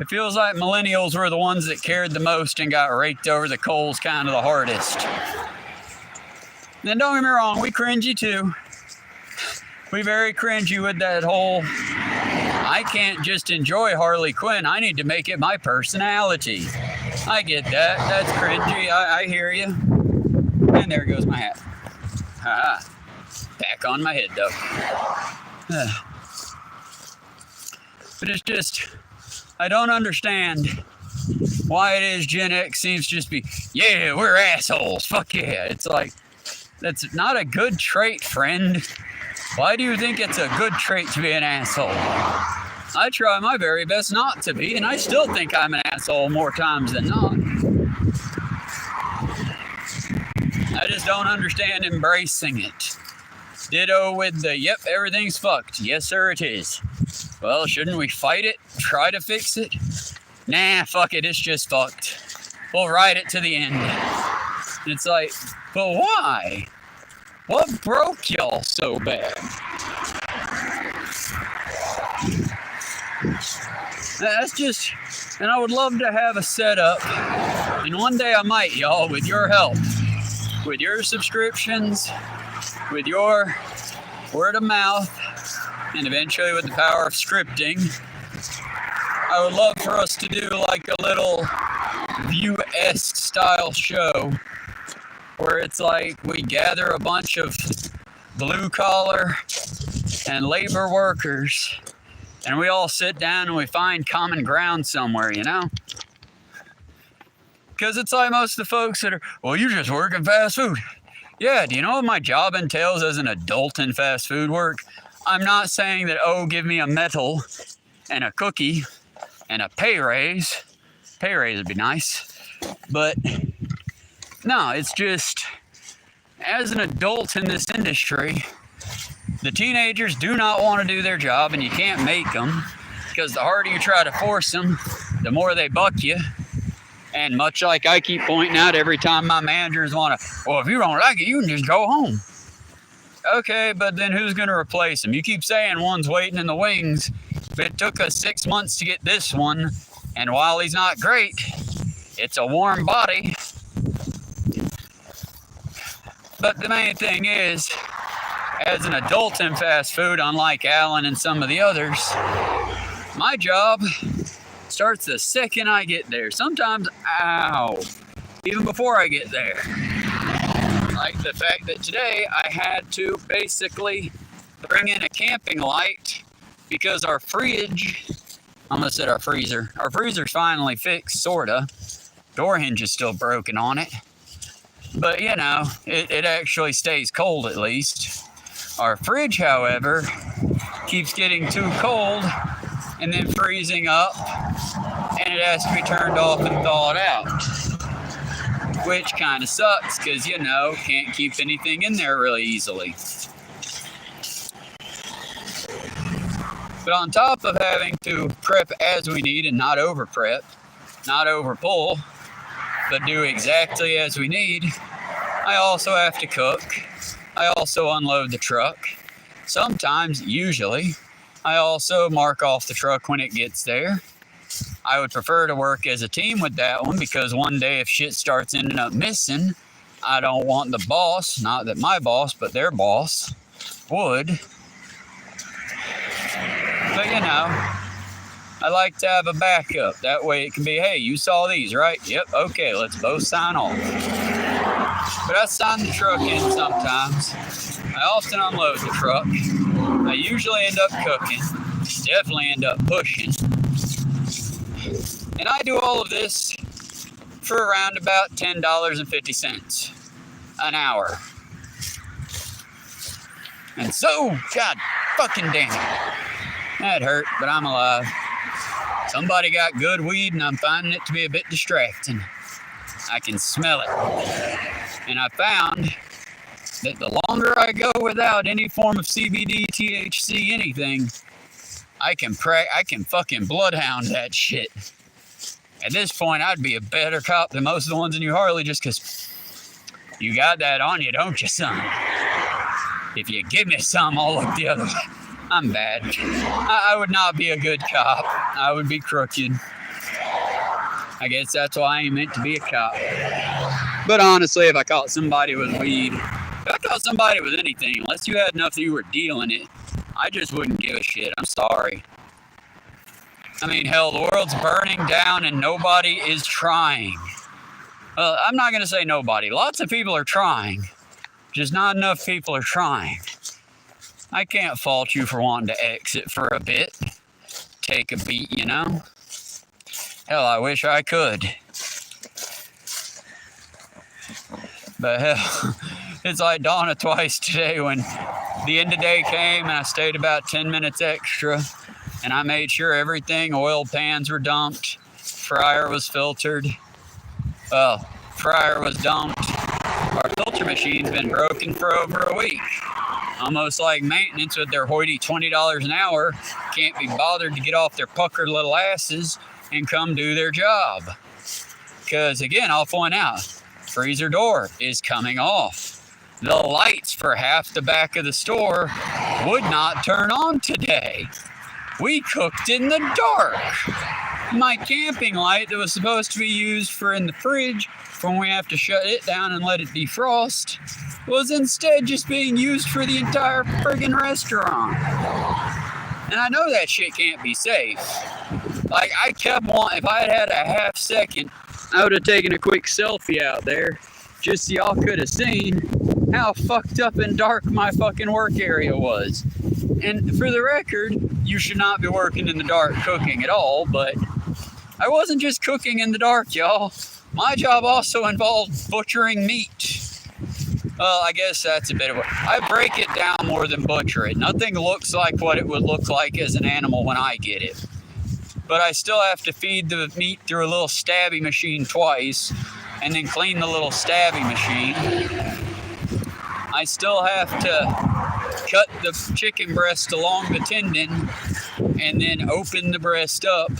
feels like millennials were the ones that cared the most and got raked over the coals kind of the hardest. Then don't get me wrong, we cringy too. We very cringy with that whole, I can't just enjoy Harley Quinn, I need to make it my personality. I get that, that's cringy, I hear you. And there goes my hat. Back on my head though. But it's just, I don't understand why it is Gen X seems to just be, yeah, we're assholes, fuck yeah. It's like, that's not a good trait, friend. Why do you think it's a good trait to be an asshole? I try my very best not to be, and I still think I'm an asshole more times than not. I just don't understand embracing it. Ditto with the, yep, everything's fucked. Yes, sir, it is. Well, shouldn't we fight it? Try to fix it? Nah, fuck it, it's just fucked. We'll ride it to the end. It's like, but why? What broke y'all so bad? That's just, and I would love to have a setup, and one day I might, y'all, with your help, with your subscriptions, with your word of mouth, and eventually with the power of scripting, I would love for us to do like a little View-esque style show where it's like we gather a bunch of blue collar and labor workers and we all sit down and we find common ground somewhere, Because it's like most of the folks that are, well, you just work in fast food. Yeah, do you know what my job entails as an adult in fast food work? I'm not saying that, give me a medal and a cookie and a pay raise. Pay raise would be nice. But no, it's just, as an adult in this industry, the teenagers do not want to do their job, and you can't make them, because the harder you try to force them, the more they buck you. And much like I keep pointing out every time my managers want to, well, if you don't like it, you can just go home. Okay, but then who's going to replace them? You keep saying one's waiting in the wings. But it took us 6 months to get this one, and while he's not great, it's a warm body. But the main thing is, as an adult in fast food, unlike Alan and some of the others, my job starts the second I get there. Sometimes, even before I get there. Like the fact that today I had to basically bring in a camping light because our fridge, I almost said our freezer's finally fixed, sorta. Door hinge is still broken on it. But, it actually stays cold at least. Our fridge, however, keeps getting too cold and then freezing up, and it has to be turned off and thawed out. Which kind of sucks because, can't keep anything in there really easily. But on top of having to prep as we need and not over prep, not over pull, but do exactly as we need, I also have to cook. I also unload the truck. Sometimes, usually, I also mark off the truck when it gets there. I would prefer to work as a team with that one because one day if shit starts ending up missing, I don't want the boss, not that my boss, but their boss would. But I like to have a backup. That way it can be, hey, you saw these, right? Yep, okay, let's both sign off. But I sign the truck in sometimes. I often unload the truck. I usually end up cooking. Definitely end up pushing. And I do all of this for around about $10.50 an hour. And so, God fucking damn it. That hurt, but I'm alive. Somebody got good weed and I'm finding it to be a bit distracting. I can smell it. And I found that the longer I go without any form of CBD, THC, anything, I can fucking bloodhound that shit. At this point, I'd be a better cop than most of the ones in New Harley just because you got that on you, don't you, son? If you give me some, I'll look the other way. I'm bad. I would not be a good cop. I would be crooked. I guess that's why I ain't meant to be a cop. But honestly, if I caught somebody with weed, if I caught somebody with anything, unless you had enough that you were dealing it, I just wouldn't give a shit. I'm sorry. I mean, hell, the world's burning down and nobody is trying. Well, I'm not going to say nobody. Lots of people are trying. Just not enough people are trying. I can't fault you for wanting to exit for a bit. Take a beat, you know? Hell, I wish I could. But hell, it's like Donna twice today when the end of day came and I stayed about 10 minutes extra and I made sure everything, oil pans were dumped, fryer was filtered. Well, fryer was dumped. Our filter machine's been broken for over a week. Almost like maintenance with their hoity $20 an hour can't be bothered to get off their puckered little asses and come do their job. Because again, I'll point out, freezer door is coming off. The lights for half the back of the store would not turn on today. We cooked in the dark. My camping light that was supposed to be used for in the fridge when we have to shut it down and let it defrost was instead just being used for the entire friggin' restaurant. And I know that shit can't be safe. Like, I kept wanting, if I had had a half second, I would have taken a quick selfie out there just so y'all could have seen how fucked up and dark my fucking work area was. And for the record, you should not be working in the dark cooking at all, but I wasn't just cooking in the dark, y'all. My job also involved butchering meat. Well, I guess that's a bit of a... I break it down more than butcher it. Nothing looks like what it would look like as an animal when I get it. But I still have to feed the meat through a little stabby machine twice, and then clean the little stabby machine. I still have to cut the chicken breast along the tendon, and then open the breast up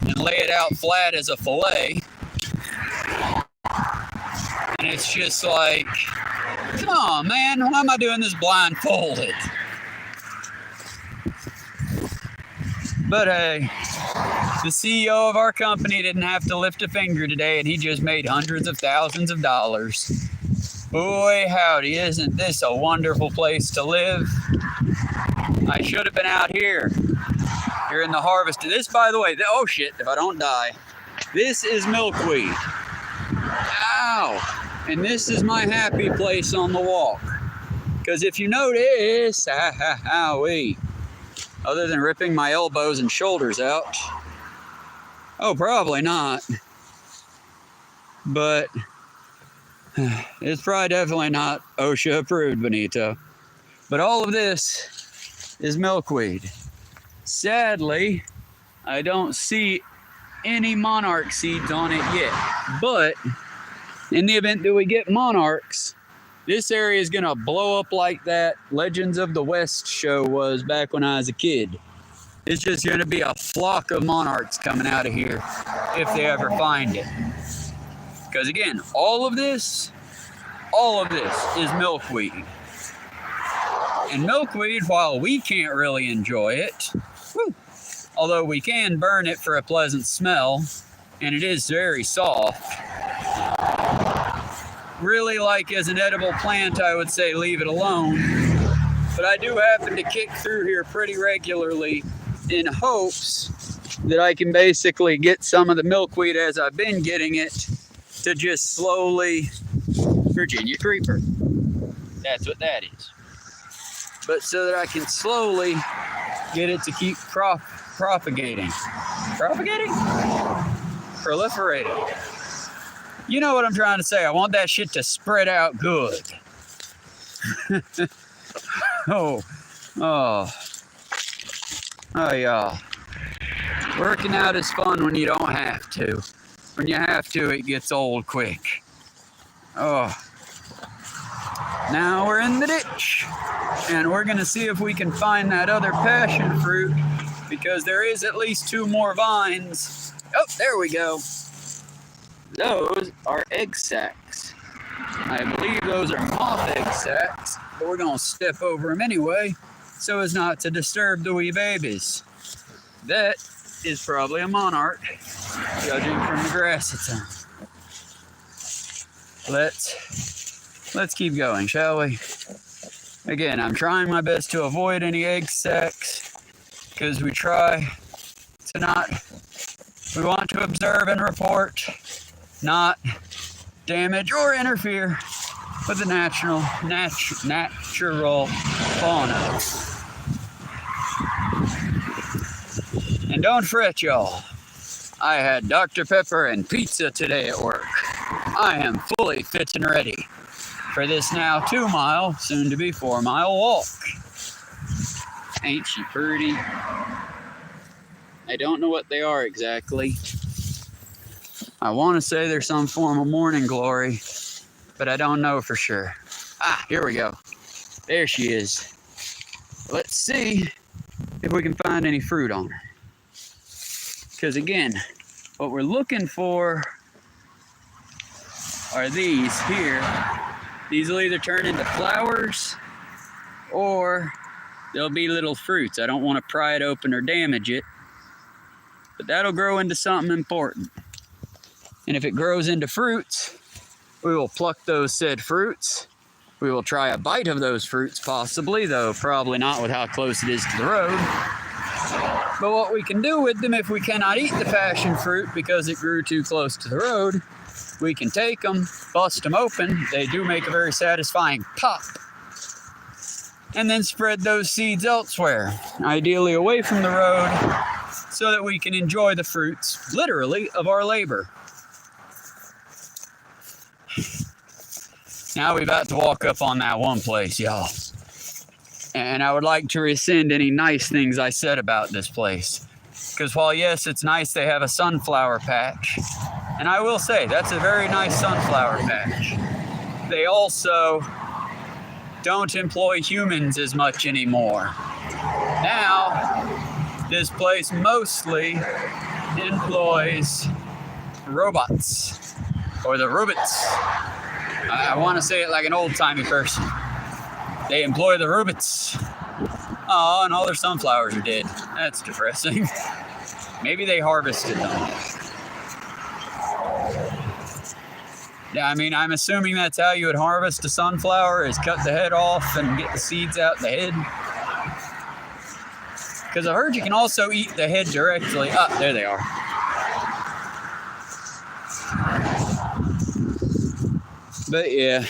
and lay it out flat as a fillet. And it's just like, come on, man, why am I doing this blindfolded? But hey, the CEO of our company didn't have to lift a finger today, and he just made hundreds of thousands of dollars. Boy, howdy, isn't this a wonderful place to live? I should have been out here in the harvest. This, by the way, oh shit, if I don't die, this is milkweed. Ow! And this is my happy place on the walk. Because if you notice, owie, other than ripping my elbows and shoulders out, oh, probably not. But it's probably definitely not OSHA approved, Benito. But all of this is milkweed. Sadly, I don't see any monarch seeds on it yet. But in the event that we get monarchs, this area is going to blow up like that Legends of the West show was back when I was a kid. It's just going to be a flock of monarchs coming out of here if they ever find it. Because again, all of this is milkweed. And milkweed, while we can't really enjoy it, although we can burn it for a pleasant smell, and it is very soft, really, like as an edible plant, I would say leave it alone. But I do happen to kick through here pretty regularly in hopes that I can basically get some of the milkweed as I've been getting it to just slowly... Virginia creeper. That's what that is. But so that I can slowly get it to keep propagating. Propagating? Proliferating. You know what I'm trying to say. I want that shit to spread out good. Oh, yeah. Working out is fun when you don't have to. When you have to, it gets old quick. Oh. Now we're in the ditch. And we're going to see if we can find that other passion fruit, because there is at least 2 more vines. Oh, there we go. Those are egg sacs. I believe those are moth egg sacs, but we're going to step over them anyway, so as not to disturb the wee babies. That is probably a monarch, judging from the grass it's on. Let's keep going, shall we? Again, I'm trying my best to avoid any egg sacs, because we want to observe and report, not damage or interfere with the natural fauna. And don't fret, y'all. I had Dr. Pepper and pizza today at work. I am fully fit and ready for this now 2-mile, soon to be 4-mile walk. Ain't she pretty? I don't know what they are exactly. I want to say they're some form of morning glory, but I don't know for sure. Ah, here we go. There she is. Let's see if we can find any fruit on her. Because again, what we're looking for are these here. These will either turn into flowers or they'll be little fruits. I don't want to pry it open or damage it, but that'll grow into something important. And if it grows into fruits, we will pluck those said fruits. We will try a bite of those fruits possibly, though probably not with how close it is to the road. But what we can do with them, if we cannot eat the passion fruit because it grew too close to the road, we can take them, bust them open. They do make a very satisfying pop. And then spread those seeds elsewhere, ideally away from the road, so that we can enjoy the fruits, literally, of our labor. Now we're about to walk up on that one place, y'all. And I would like to rescind any nice things I said about this place. Because while, yes, it's nice they have a sunflower patch, and I will say, that's a very nice sunflower patch, they also don't employ humans as much anymore. Now, this place mostly employs robots, or the robots. I want to say it like an old-timey person. They employ the robots. Oh, and all their sunflowers are dead. That's depressing. Maybe they harvested them. Yeah, I mean, I'm assuming that's how you would harvest a sunflower, is cut the head off and get the seeds out the head. Because I heard you can also eat the head directly. Ah, there they are. But yeah,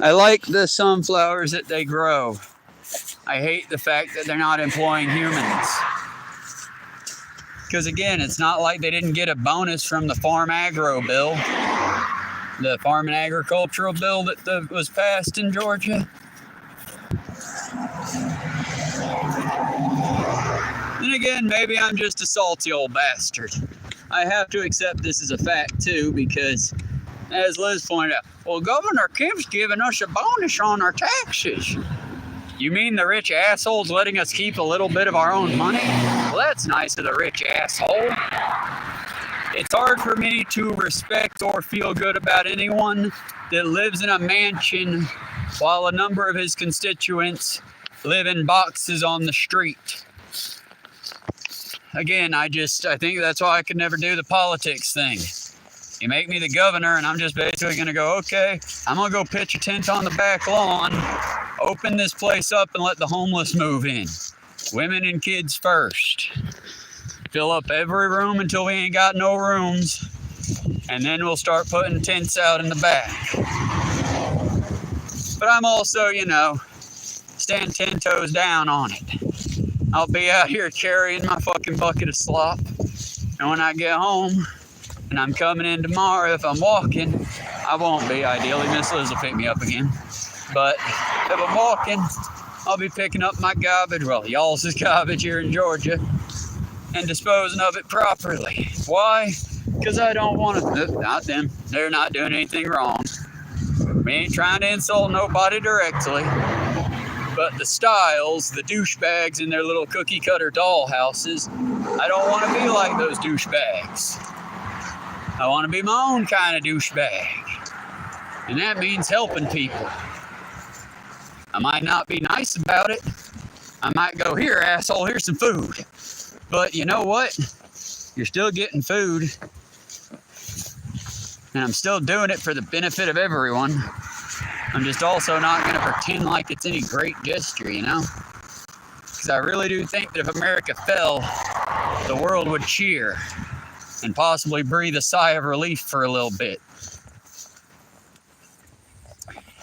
I like the sunflowers that they grow. I hate the fact that they're not employing humans. Because again, it's not like they didn't get a bonus from the Farm Agro bill, the Farm and Agricultural bill that was passed in Georgia. And again, maybe I'm just a salty old bastard. I have to accept this as a fact too, because as Liz pointed out, well, Governor Kemp's giving us a bonus on our taxes. You mean the rich asshole's letting us keep a little bit of our own money? Well, that's nice of the rich asshole. It's hard for me to respect or feel good about anyone that lives in a mansion while a number of his constituents live in boxes on the street. Again, I think that's why I could never do the politics thing. You make me the governor, and I'm just basically going to go, okay, I'm going to go pitch a tent on the back lawn, open this place up, and let the homeless move in. Women and kids first. Fill up every room until we ain't got no rooms, and then we'll start putting tents out in the back. But I'm also, stand 10 toes down on it. I'll be out here carrying my fucking bucket of slop, And when I get home and I'm coming in tomorrow, if I'm walking, I won't be. Ideally, Miss Liz will pick me up again. But if I'm walking, I'll be picking up my garbage, well, y'all's garbage here in Georgia, and disposing of it properly. Why? Because I don't want to, not them, they're not doing anything wrong. We ain't trying to insult nobody directly, but the styles, the douchebags in their little cookie cutter doll houses, I don't want to be like those douchebags. I want to be my own kind of douchebag. And that means helping people. I might not be nice about it. I might go, here, asshole, here's some food. But you know what? You're still getting food. And I'm still doing it for the benefit of everyone. I'm just also not going to pretend like it's any great gesture, you know? Because I really do think that if America fell, the world would cheer and possibly breathe a sigh of relief for a little bit.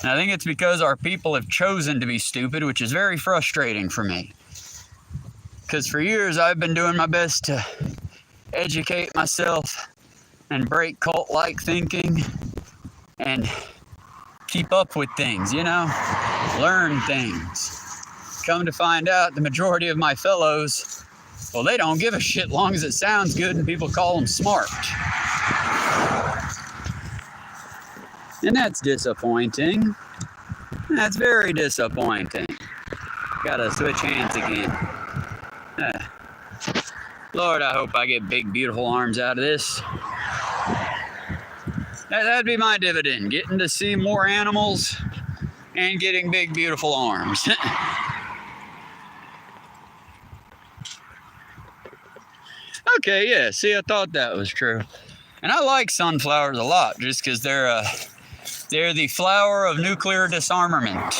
And I think it's because our people have chosen to be stupid, which is very frustrating for me. Because for years I've been doing my best to educate myself and break cult-like thinking and keep up with things, you know, learn things. Come to find out, the majority of my fellows, well, they don't give a shit long as it sounds good and people call them smart. And that's disappointing. That's very disappointing. Gotta switch hands again. Lord, I hope I get big, beautiful arms out of this. That'd be my dividend, getting to see more animals and getting big, beautiful arms. Okay, yeah, see, I thought that was true. And I like sunflowers a lot, just because they're the flower of nuclear disarmament.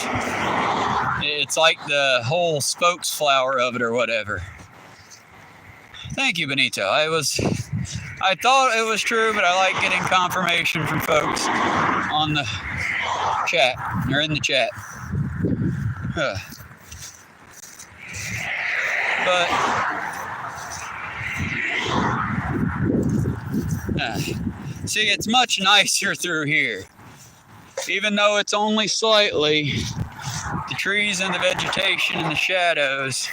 It's like the whole spokes flower of it or whatever. Thank you, Benito. I thought it was true, but I like getting confirmation from folks on the chat, or in the chat. See, it's much nicer through here. Even though it's only slightly, the trees and the vegetation and the shadows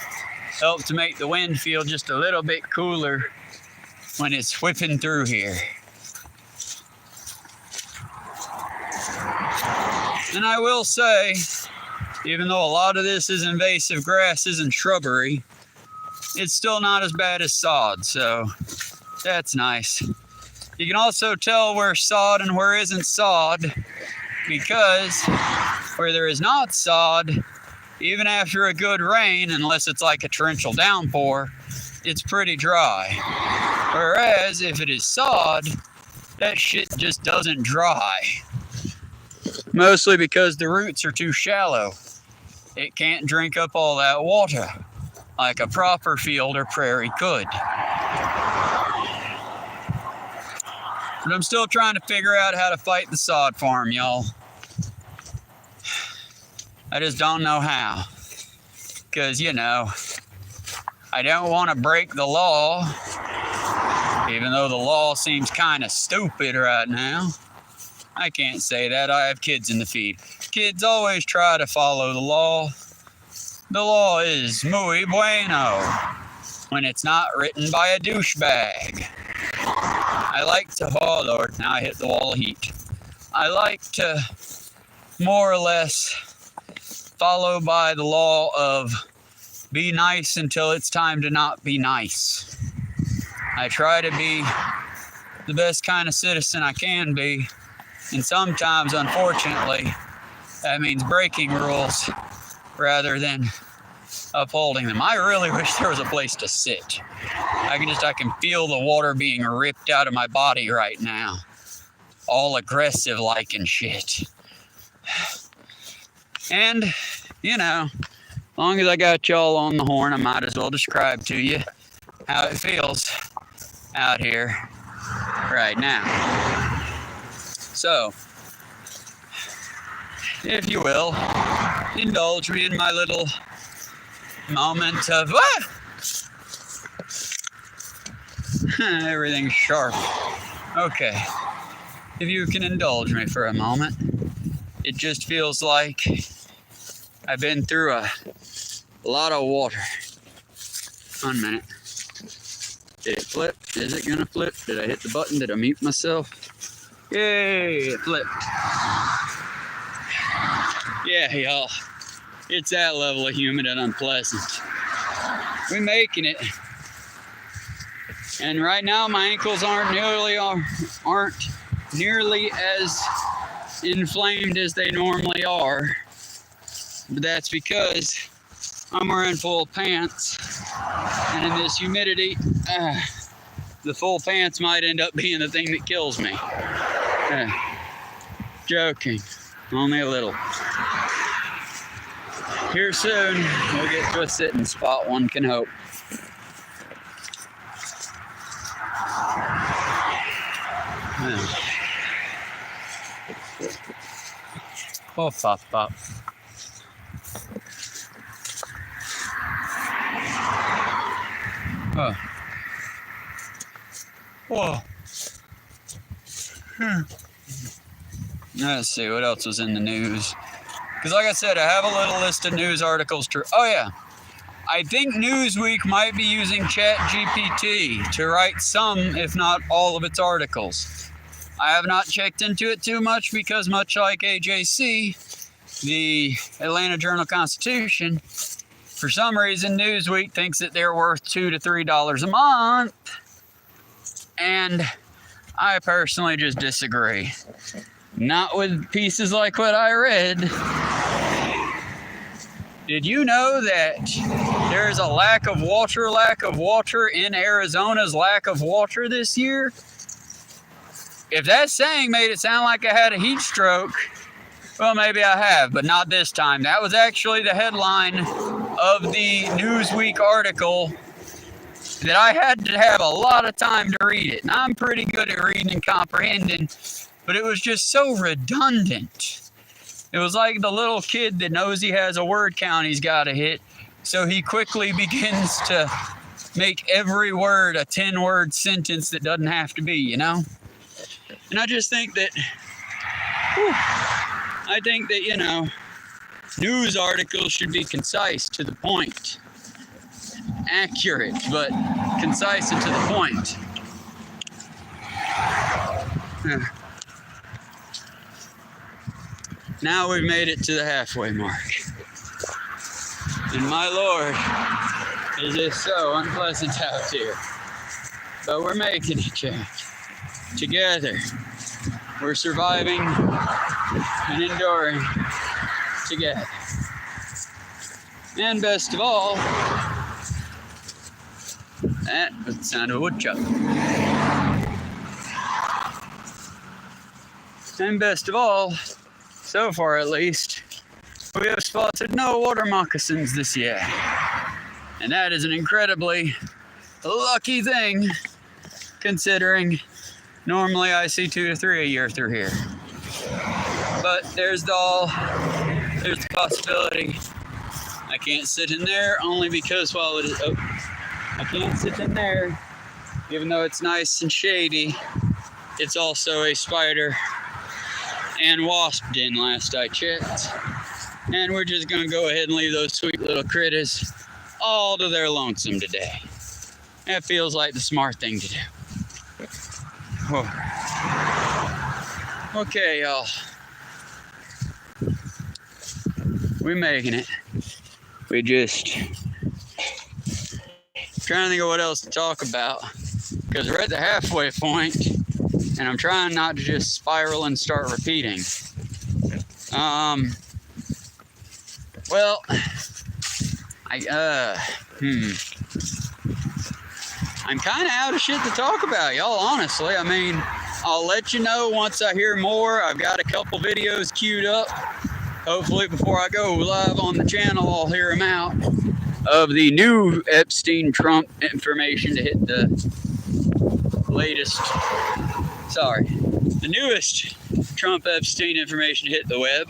help to make the wind feel just a little bit cooler when it's whipping through here. And I will say, even though a lot of this is invasive grasses and shrubbery, it's still not as bad as sod, so that's nice. You can also tell where sod and where isn't sod, because where there is not sod, even after a good rain, unless it's like a torrential downpour, it's pretty dry. Whereas if it is sod, that shit just doesn't dry. Mostly because the roots are too shallow. It can't drink up all that water like a proper field or prairie could. But I'm still trying to figure out how to fight the sod farm, y'all. I just don't know how. Because, you know, I don't want to break the law, even though the law seems kind of stupid right now. I can't say that. I have kids in the feed. Kids always try to follow the law. The law is muy bueno when it's not written by a douchebag. I like to, oh Lord, now I hit the wall of heat. I like to more or less follow by the law of be nice until it's time to not be nice. I try to be the best kind of citizen I can be, and sometimes, unfortunately, that means breaking rules rather than upholding them. I really wish there was a place to sit. I can feel the water being ripped out of my body right now. All aggressive like and shit. And, you know, as long as I got y'all on the horn, I might as well describe to you how it feels out here right now. So, if you will, indulge me in my little moment of Everything's sharp. Okay, if you can indulge me for a moment, it just feels like I've been through a lot of water. 1 minute. Did it flip? Is it gonna flip? Did I hit the button? Did I mute myself? Yay, it flipped. Yeah, y'all. It's that level of humid and unpleasant. We're making it. And right now my ankles aren't nearly as inflamed as they normally are. But that's because I'm wearing full pants. And in this humidity, the full pants might end up being the thing that kills me. Joking. Only a little. Here soon, we'll get to a sitting spot, one can hope. Oh, pop, pop. Oh. Whoa. Let's see what else was in the news. Because like I said, I have a little list of news articles to... Oh yeah, I think Newsweek might be using ChatGPT to write some, if not all of its articles. I have not checked into it too much because much like AJC, the Atlanta Journal-Constitution, for some reason Newsweek thinks that they're worth $2 to $3 a month. And I personally just disagree. Not with pieces like what I read. Did you know that there is a lack of water in Arizona's lack of water this year? If that saying made it sound like I had a heat stroke, well, maybe I have, but not this time. That was actually the headline of the Newsweek article that I had to have a lot of time to read it. And I'm pretty good at reading and comprehending, but it was just so redundant. It was like the little kid that knows he has a word count he's got to hit, so he quickly begins to make every word a 10-word sentence that doesn't have to be, you know? And I just think that, you know, news articles should be concise, to the point. Accurate, but concise and to the point. Now we've made it to the halfway mark. And my Lord, it is so unpleasant out here. But we're making it, Jack. Together. We're surviving and enduring together. And best of all, that was the sound of a woodchuck. And best of all, so far at least, we have spotted no water moccasins this year. And that is an incredibly lucky thing, considering normally I see 2 to 3 a year through here. But there's the possibility. I can't sit in there only because while it is, I can't sit in there, even though it's nice and shady. It's also a spider and wasp den last I checked. And we're just gonna go ahead and leave those sweet little critters all to their lonesome today. That feels like the smart thing to do. Oh. Okay, y'all. We're making it. We just trying to think of what else to talk about, because we're at the halfway point and I'm trying not to just spiral and start repeating. Well, I'm kind of out of shit to talk about, y'all, honestly. I mean, I'll let you know once I hear more. I've got a couple videos queued up. Hopefully before I go live on the channel, I'll hear them out, of the new Epstein-Trump information to hit the newest Trump-Epstein information to hit the web.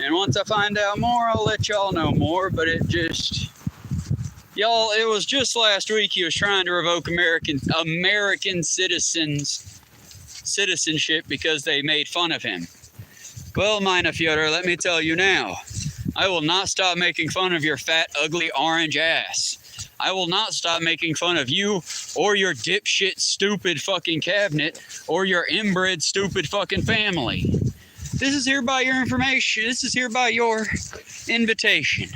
And once I find out more, I'll let y'all know more, but it just Y'all, it was just last week he was trying to revoke American citizenship because they made fun of him. Well, meine Führer, let me tell you now, I will not stop making fun of your fat, ugly, orange ass. I will not stop making fun of you or your dipshit, stupid fucking cabinet or your inbred, stupid fucking family. This is hereby your information. This is hereby your invitation.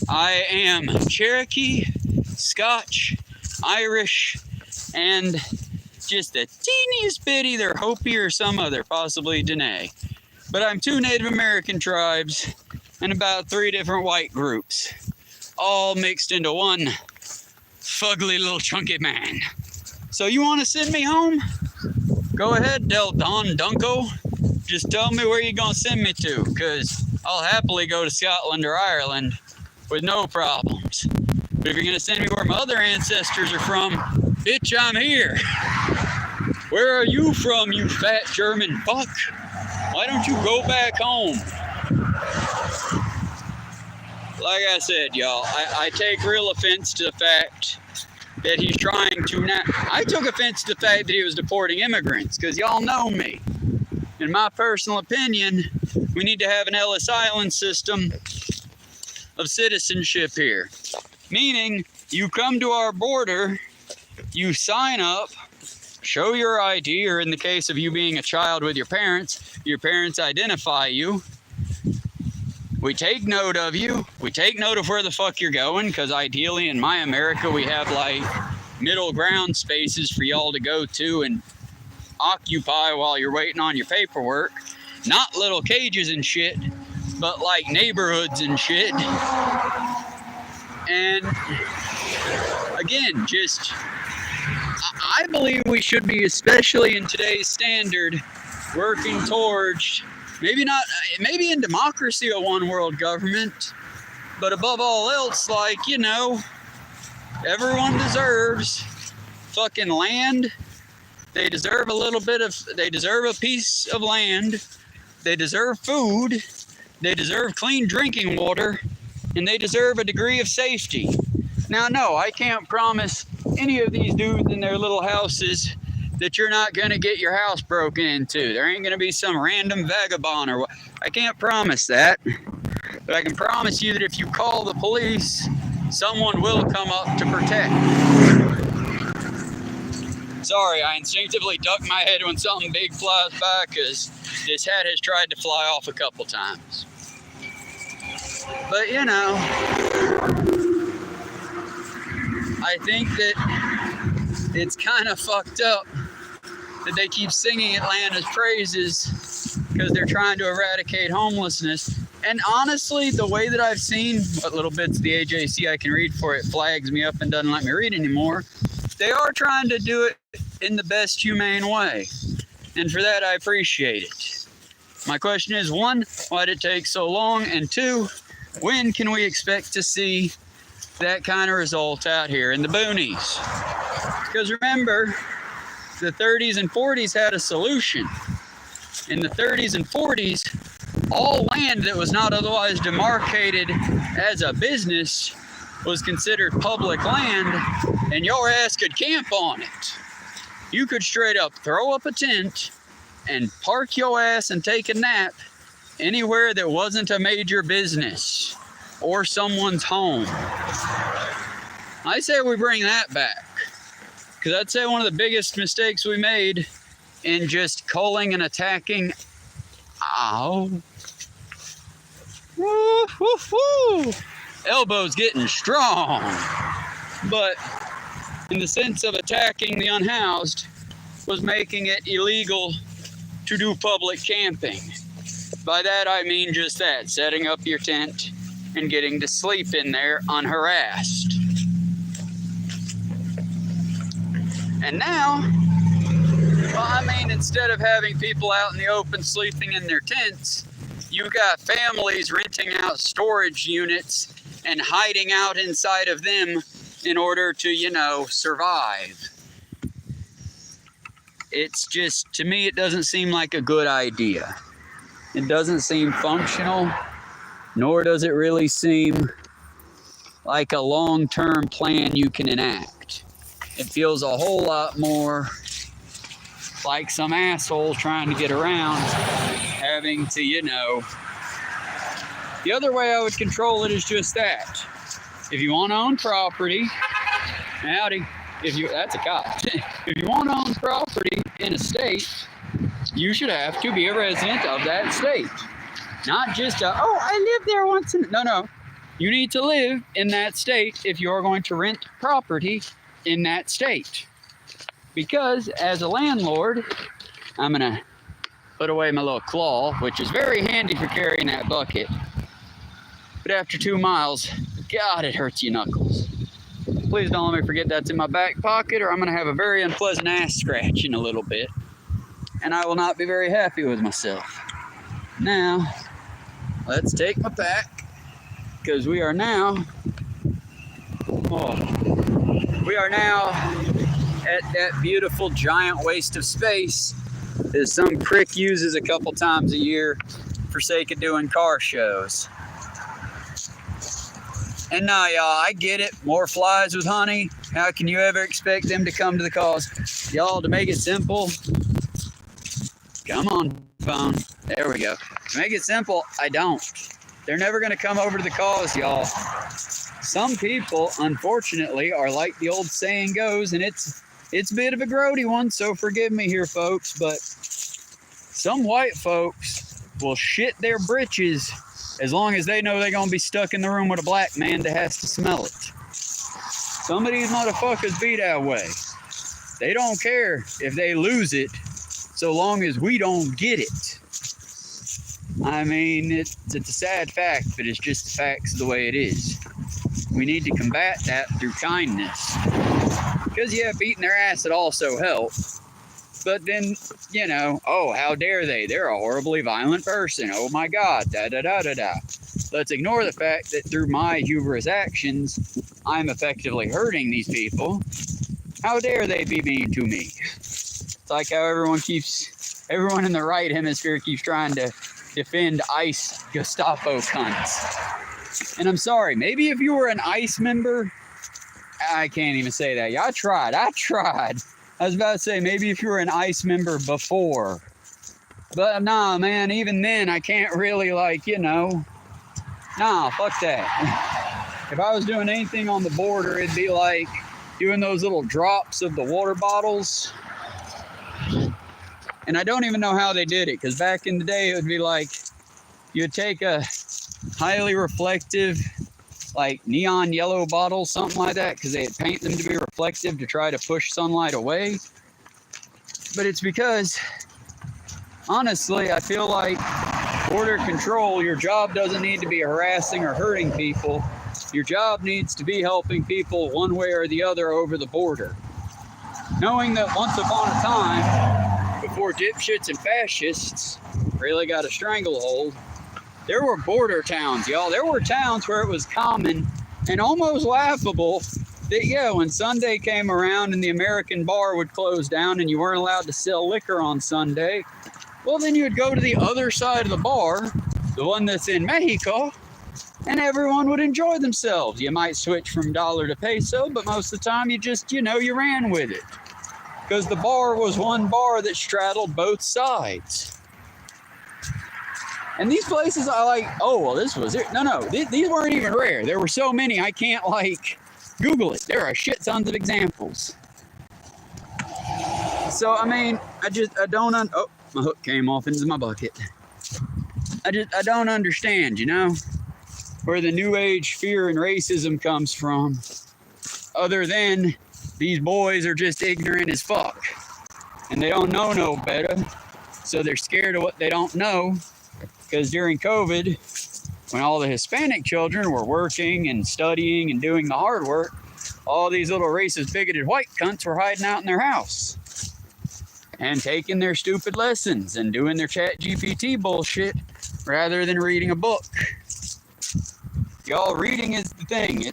I am Cherokee, Scotch, Irish, and just the teeniest bit either Hopi or some other, possibly Dene. But I'm 2 Native American tribes and about 3 different white groups, all mixed into one fugly little chunky man. So you want to send me home? Go ahead, Del Don Dunko. Just tell me where you're going to send me to, because I'll happily go to Scotland or Ireland with no problems. But if you're going to send me where my other ancestors are from, bitch, I'm here. Where are you from, you fat German fuck? Why don't you go back home? Like I said, y'all, I take real offense to the fact that he's trying to now. I took offense to the fact that he was deporting immigrants, because y'all know me. In my personal opinion, we need to have an Ellis Island system of citizenship here. Meaning, you come to our border, you sign up, show your ID, or in the case of you being a child with your parents identify you. We take note of you. We take note of where the fuck you're going, because ideally in my America we have like middle ground spaces for y'all to go to and occupy while you're waiting on your paperwork. Not little cages and shit, but like neighborhoods and shit. And again, just I believe we should be, especially in today's standard, working towards maybe in democracy a one world government, but above all else, like, you know, everyone deserves fucking land. They deserve they deserve a piece of land. They deserve food. They deserve clean drinking water. And they deserve a degree of safety. Now, no, I can't promise any of these dudes in their little houses that you're not going to get your house broken into. There ain't going to be some random vagabond or what. I can't promise that. But I can promise you that if you call the police, someone will come up to protect. Sorry, I instinctively duck my head when something big flies by because this hat has tried to fly off a couple times. But, you know, I think that it's kind of fucked up that they keep singing Atlanta's praises because they're trying to eradicate homelessness. And honestly, the way that I've seen what little bits of the AJC I can read for it flags me up and doesn't let me read anymore, they are trying to do it in the best humane way. And for that, I appreciate it. My question is, 1, why did it take so long? And 2, when can we expect to see that kind of result out here in the boonies? Because remember, the 30s and 40s had a solution. In the 30s and 40s, all land that was not otherwise demarcated as a business was considered public land, and your ass could camp on it. You could straight up throw up a tent and park your ass and take a nap anywhere that wasn't a major business or someone's home. I say we bring that back, because I'd say one of the biggest mistakes we made in just culling and attacking. Ow. Woo, woo, woo. Elbows getting strong. But in the sense of attacking the unhoused was making it illegal to do public camping. By that I mean just that, setting up your tent and getting to sleep in there unharassed. And now, well, I mean, instead of having people out in the open sleeping in their tents, you got families renting out storage units and hiding out inside of them in order to, you know, survive. It's just, to me, it doesn't seem like a good idea. It doesn't seem functional, nor does it really seem like a long-term plan you can enact. It feels a whole lot more like some asshole trying to get around having to, the other way I would control it is just that. If you want to own property, howdy, that's a cop. If you want to own property in a state, you should have to be a resident of that state. Not just I lived there once. No. You need to live in that state if you're going to rent property in that state. Because as a landlord, I'm going to put away my little claw, which is very handy for carrying that bucket. But after 2 miles, God, it hurts your knuckles. Please don't let me forget that's in my back pocket, or I'm going to have a very unpleasant ass scratch in a little bit. And I will not be very happy with myself. Now, let's take my pack, because we are now at that beautiful giant waste of space that some prick uses a couple times a year for sake of doing car shows. And now, y'all, I get it. More flies with honey. How can you ever expect them to come to the cause? Y'all, to make it simple, come on, phone. There we go. To make it simple, I don't. They're never going to come over to the cause, y'all. Some people, unfortunately, are like the old saying goes, and it's a bit of a grody one, so forgive me here, folks, but some white folks will shit their britches as long as they know they're going to be stuck in the room with a black man that has to smell it. Some of these motherfuckers be that way. They don't care if they lose it so long as we don't get it. I mean, it's a sad fact, but it's just the facts of the way it is. We need to combat that through kindness. Because, yeah, beating their ass would also help. But then, how dare they? They're a horribly violent person. Oh my God, da-da-da-da-da. Let's ignore the fact that through my hubris actions, I'm effectively hurting these people. How dare they be mean to me? It's like how everyone in the right hemisphere keeps trying to defend ICE Gestapo cunts. And I'm sorry, maybe if you were an ICE member, I can't even say that. Yeah, I tried. I was about to say, maybe if you were an ICE member before. But nah, man, even then, I can't really, nah, fuck that. If I was doing anything on the border, it'd be like doing those little drops of the water bottles. And I don't even know how they did it, because back in the day, it would be like, you'd take a highly reflective, like neon yellow bottle, something like that, because they'd paint them to be reflective to try to push sunlight away. But it's because, honestly, I feel like border control, your job doesn't need to be harassing or hurting people. Your job needs to be helping people one way or the other over the border. Knowing that once upon a time, before dipshits and fascists really got a stranglehold, there were border towns, y'all. There were towns where it was common and almost laughable that, when Sunday came around and the American bar would close down and you weren't allowed to sell liquor on Sunday, well, then you would go to the other side of the bar, the one that's in Mexico, and everyone would enjoy themselves. You might switch from dollar to peso, but most of the time you just, you ran with it. Because the bar was one bar that straddled both sides. And these places I like, this was it. No, these weren't even rare. There were so many, I can't Google it. There are shit tons of examples. So, I mean, I don't, my hook came off into my bucket. I don't understand, where the new age fear and racism comes from, other than these boys are just ignorant as fuck. And they don't know no better, so they're scared of what they don't know. Because during COVID, when all the Hispanic children were working and studying and doing the hard work, all these little racist, bigoted white cunts were hiding out in their house and taking their stupid lessons and doing their ChatGPT bullshit rather than reading a book. Y'all, reading is the thing.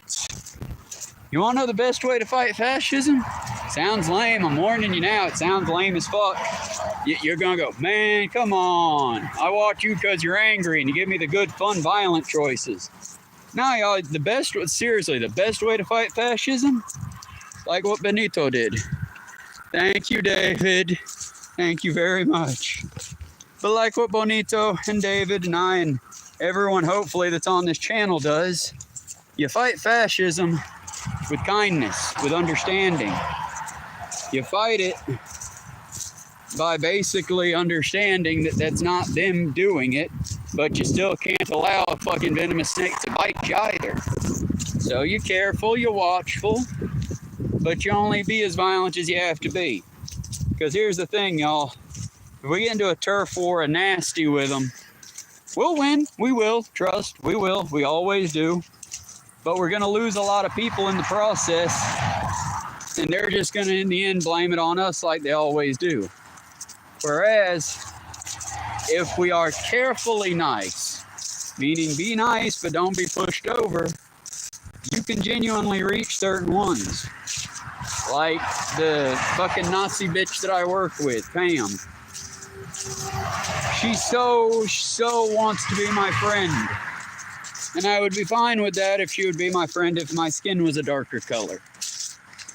You want to know the best way to fight fascism? Sounds lame. I'm warning you now. It sounds lame as fuck. You're going to go, man, come on. I watch you because you're angry and you give me the good, fun, violent choices. Now, y'all, seriously, the best way to fight fascism, like what Benito did. Thank you, David. Thank you very much. But like what Bonito and David and I and everyone, hopefully, that's on this channel does, you fight fascism with kindness, with understanding. You fight it by basically understanding that that's not them doing it, but you still can't allow a fucking venomous snake to bite you either. So you're careful, you're watchful, but you only be as violent as you have to be. Because here's the thing, y'all. If we get into a turf war, a nasty with them, we'll win. We will. Trust. We will. We always do. But we're going to lose a lot of people in the process. And they're just going to, in the end, blame it on us like they always do. Whereas, if we are carefully nice, meaning be nice but don't be pushed over, you can genuinely reach certain ones. Like the fucking Nazi bitch that I work with, Pam. She so wants to be my friend. And I would be fine with that if she would be my friend if my skin was a darker color.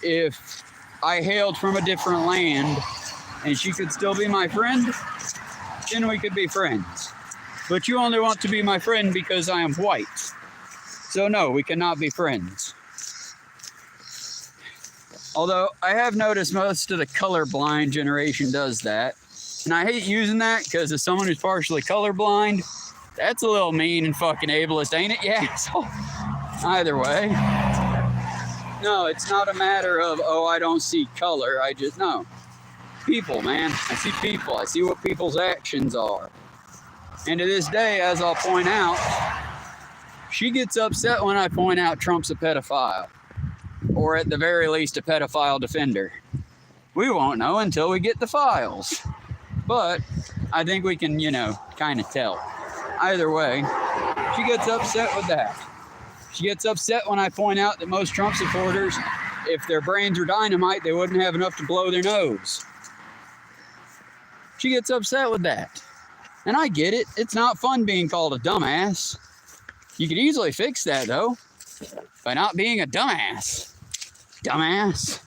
If I hailed from a different land and she could still be my friend, then we could be friends. But you only want to be my friend because I am white. So no, we cannot be friends. Although I have noticed most of the colorblind generation does that. And I hate using that because as someone who's partially colorblind, that's a little mean and fucking ableist, ain't it? Yeah, so either way. No, it's not a matter of, oh, I don't see color. I just, no. People, man. I see people. I see what people's actions are. And to this day, as I'll point out, she gets upset when I point out Trump's a pedophile. Or at the very least, a pedophile defender. We won't know until we get the files. But I think we can, kind of tell. Either way, she gets upset with that. She gets upset when I point out that most Trump supporters, if their brains were dynamite, they wouldn't have enough to blow their nose. She gets upset with that. And I get it. It's not fun being called a dumbass. You could easily fix that, though, by not being a dumbass. Dumbass.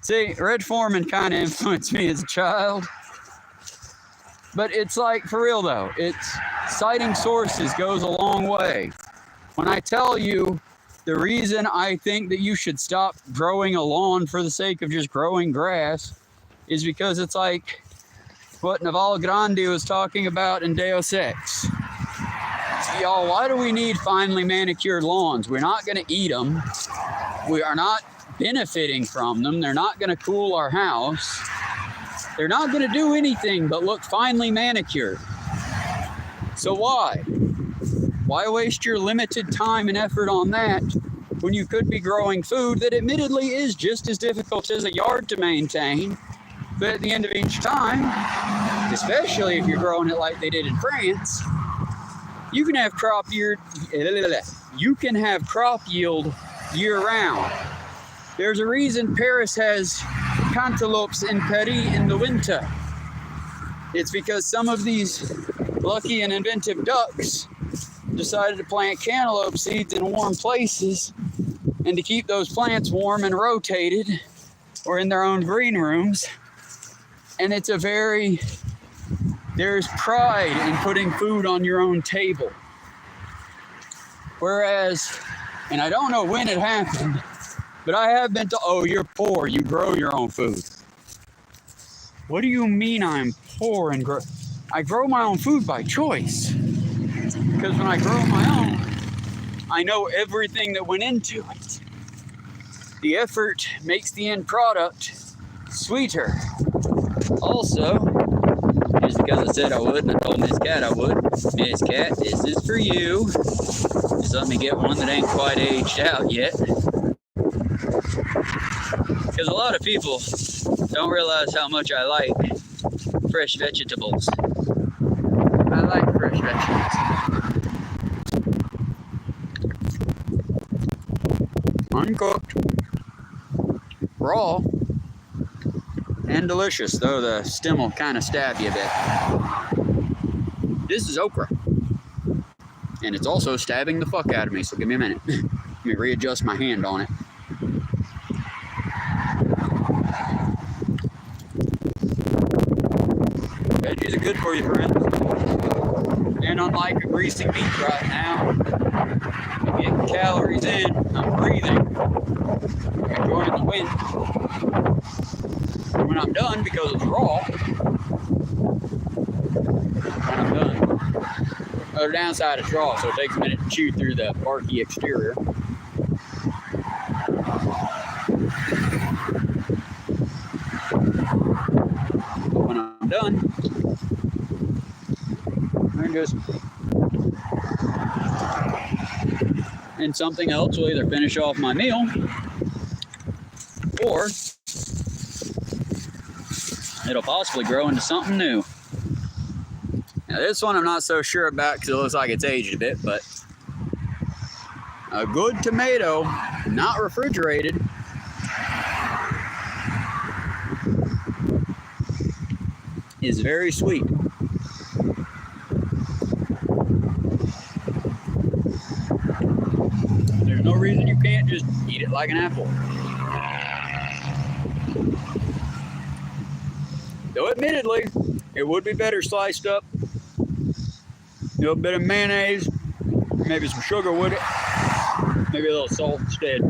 See, Red Foreman kind of influenced me as a child. But it's like, for real though, citing sources goes a long way. When I tell you the reason I think that you should stop growing a lawn for the sake of just growing grass is because it's like what Naval Grande was talking about in Deus Ex. Y'all, why do we need finely manicured lawns? We're not going to eat them. We are not benefiting from them. They're not going to cool our house. They're not going to do anything but look finely manicured. So why? Why waste your limited time and effort on that when you could be growing food that admittedly is just as difficult as a yard to maintain, but at the end of each time, especially if you're growing it like they did in France, you can have crop yield year round. There's a reason Paris has cantaloupes in Paris in the winter. It's because some of these lucky and inventive ducks decided to plant cantaloupe seeds in warm places, and to keep those plants warm and rotated or in their own green rooms. And there's pride in putting food on your own table. Whereas, and I don't know when it happened, but I have been told, oh, you're poor, you grow your own food. What do you mean I'm poor and grow? I grow my own food by choice. Because when I grow my own, I know everything that went into it. The effort makes the end product sweeter. Also, just because I said I would, and I told Miss Cat I would, Miss Cat, this is for you. Just let me get one that ain't quite aged out yet. Because a lot of people don't realize how much I like fresh vegetables. I like fresh vegetables. Uncooked, raw, and delicious, though the stem will kind of stab you a bit. This is okra. And it's also stabbing the fuck out of me, so give me a minute. Let me readjust my hand on it. Veggies are good for you, friends. And unlike a greasy meat right now, I'm getting calories in, I'm breathing, I'm enjoying the wind. And when I'm done, because it's raw, when I'm done. The downside is raw, so it takes a minute to chew through the barky exterior. But when I'm done, I just and something else will either finish off my meal or it'll possibly grow into something new. Now this one I'm not so sure about because it looks like it's aged a bit, but a good tomato, not refrigerated, is very sweet. There's no reason you can't just eat it like an apple. Though admittedly, it would be better sliced up. A little bit of mayonnaise, maybe some sugar with it, maybe a little salt instead.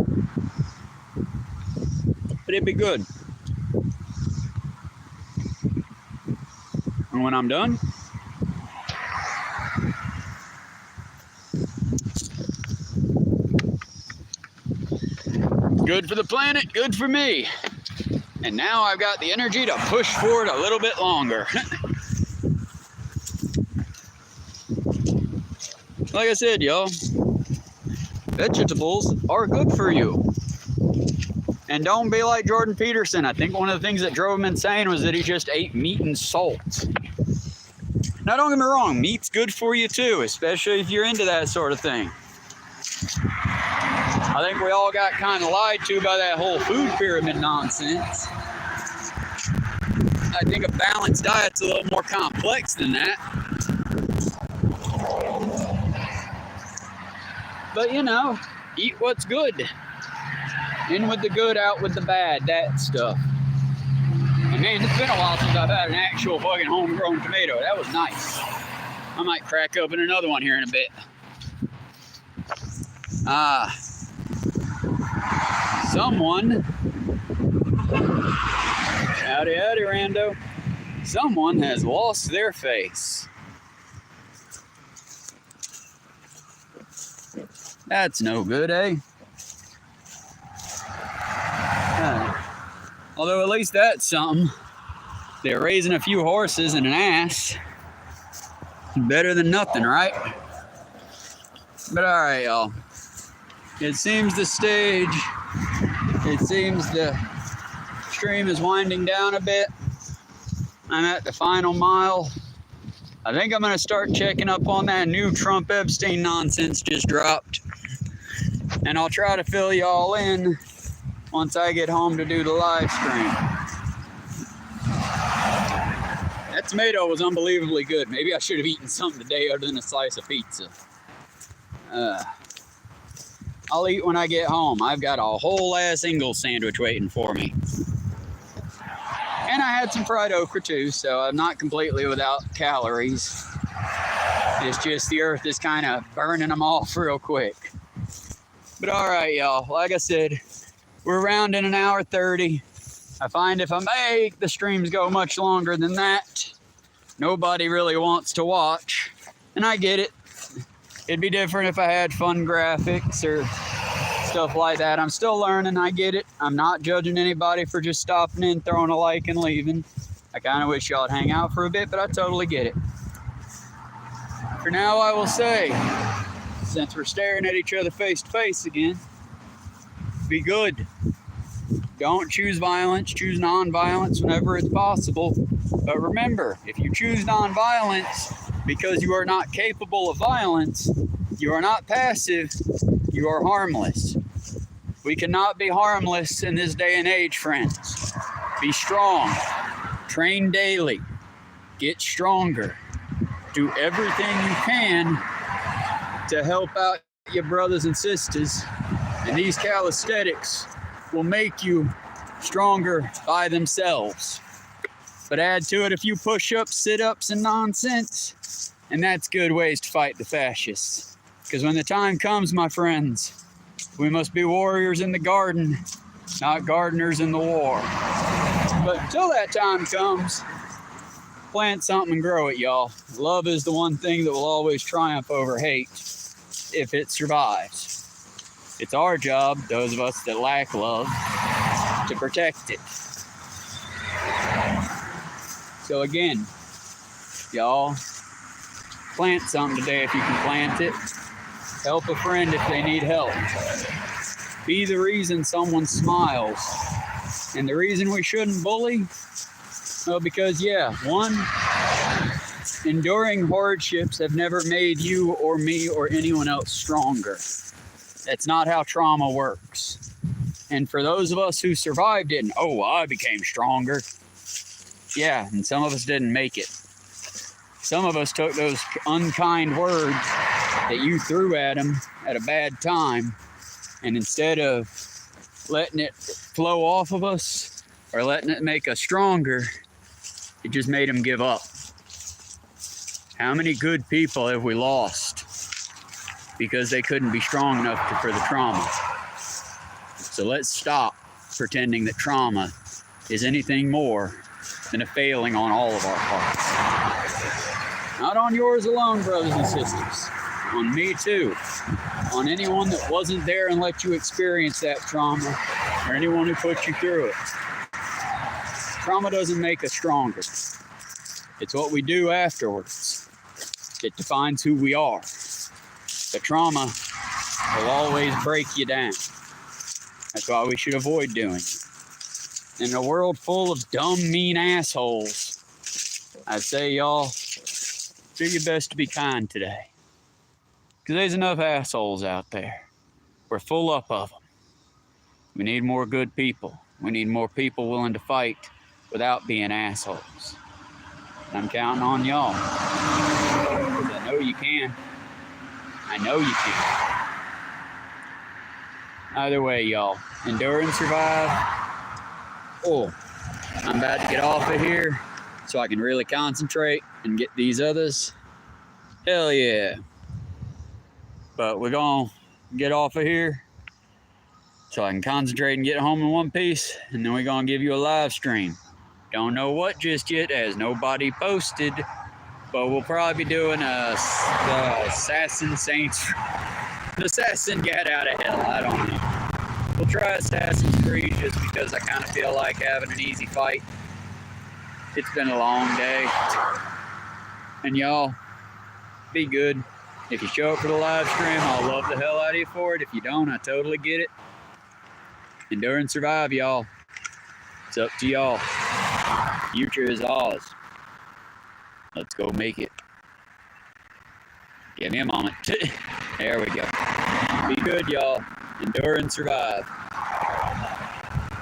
But it'd be good. And when I'm done, good for the planet, good for me. And now I've got the energy to push forward a little bit longer. Like I said, y'all, vegetables are good for you. And don't be like Jordan Peterson. I think one of the things that drove him insane was that he just ate meat and salt. Now, don't get me wrong, meat's good for you too, especially if you're into that sort of thing. I think we all got kind of lied to by that whole food pyramid nonsense. I think a balanced diet's a little more complex than that. But you know, eat what's good. In with the good, out with the bad, that stuff. And man, it's been a while since I've had an actual fucking homegrown tomato. That was nice. I might crack open another one here in a bit. Someone, howdy howdy rando, someone has lost their face. That's no good, eh? Although at least that's something. They're raising a few horses and an ass. Better than nothing, right? But alright, y'all. It seems the stream is winding down a bit. I'm at the final mile. I think I'm going to start checking up on that new Trump Epstein nonsense just dropped. And I'll try to fill y'all in once I get home to do the live stream. That tomato was unbelievably good. Maybe I should have eaten something today other than a slice of pizza. I'll eat when I get home. I've got a whole ass Ingles sandwich waiting for me. And I had some fried okra too, so I'm not completely without calories. It's just the earth is kind of burning them off real quick. But alright, y'all. Like I said, we're around in an hour 30. I find if I make the streams go much longer than that, nobody really wants to watch. And I get it. It'd be different if I had fun graphics or stuff like that. I'm still learning. I get it. I'm not judging anybody for just stopping in, throwing a like, and leaving. I kind of wish y'all would hang out for a bit, but I totally get it. For now, I will say, since we're staring at each other face to face again, be good. Don't choose violence. Choose non-violence whenever it's possible. But remember, if you choose non-violence because you are not capable of violence, you are not passive, you are harmless. We cannot be harmless in this day and age, friends. Be strong. Train daily. Get stronger. Do everything you can to help out your brothers and sisters. And these calisthenics will make you stronger by themselves. But add to it a few push-ups, sit-ups, and nonsense, and that's good ways to fight the fascists. Because when the time comes, my friends, we must be warriors in the garden, not gardeners in the war. But until that time comes, plant something and grow it, y'all. Love is the one thing that will always triumph over hate if it survives. It's our job, those of us that lack love, to protect it. So again, y'all, plant something today if you can plant it. Help a friend if they need help. Be the reason someone smiles. And the reason we shouldn't bully? Well, because one, enduring hardships have never made you or me or anyone else stronger. That's not how trauma works. And for those of us who survived it, and I became stronger. Yeah, and some of us didn't make it. Some of us took those unkind words that you threw at them at a bad time, and instead of letting it flow off of us or letting it make us stronger, it just made them give up. How many good people have we lost because they couldn't be strong enough for the trauma? So let's stop pretending that trauma is anything more than a failing on all of our parts. Not on yours alone, brothers and sisters. On me too. On anyone that wasn't there and let you experience that trauma, or anyone who put you through it. Trauma doesn't make us stronger. It's what we do afterwards. It defines who we are. The trauma will always break you down. That's why we should avoid doing it. In a world full of dumb, mean assholes, I'd say, y'all, do your best to be kind today. Because there's enough assholes out there. We're full up of them. We need more good people. We need more people willing to fight without being assholes. And I'm counting on y'all. Because I know you can. I know you can. Either way, y'all, endure and survive. I'm about to get off of here so I can really concentrate and get these others. Hell yeah. But we're gonna get off of here so I can concentrate and get home in one piece, and then we're gonna give you a live stream. Don't know what just yet, as nobody posted, but we'll probably be doing the Assassin Saints, the Assassin Get Out of Hell, I don't know. We'll try Assassin's Creed just because I kind of feel like having an easy fight. It's been a long day. And y'all, be good. If you show up for the live stream, I'll love the hell out of you for it. If you don't, I totally get it. Endure and survive, y'all. It's up to y'all. Future is ours. Let's go make it. Give me a moment. There we go. Be good, y'all. Endure and survive.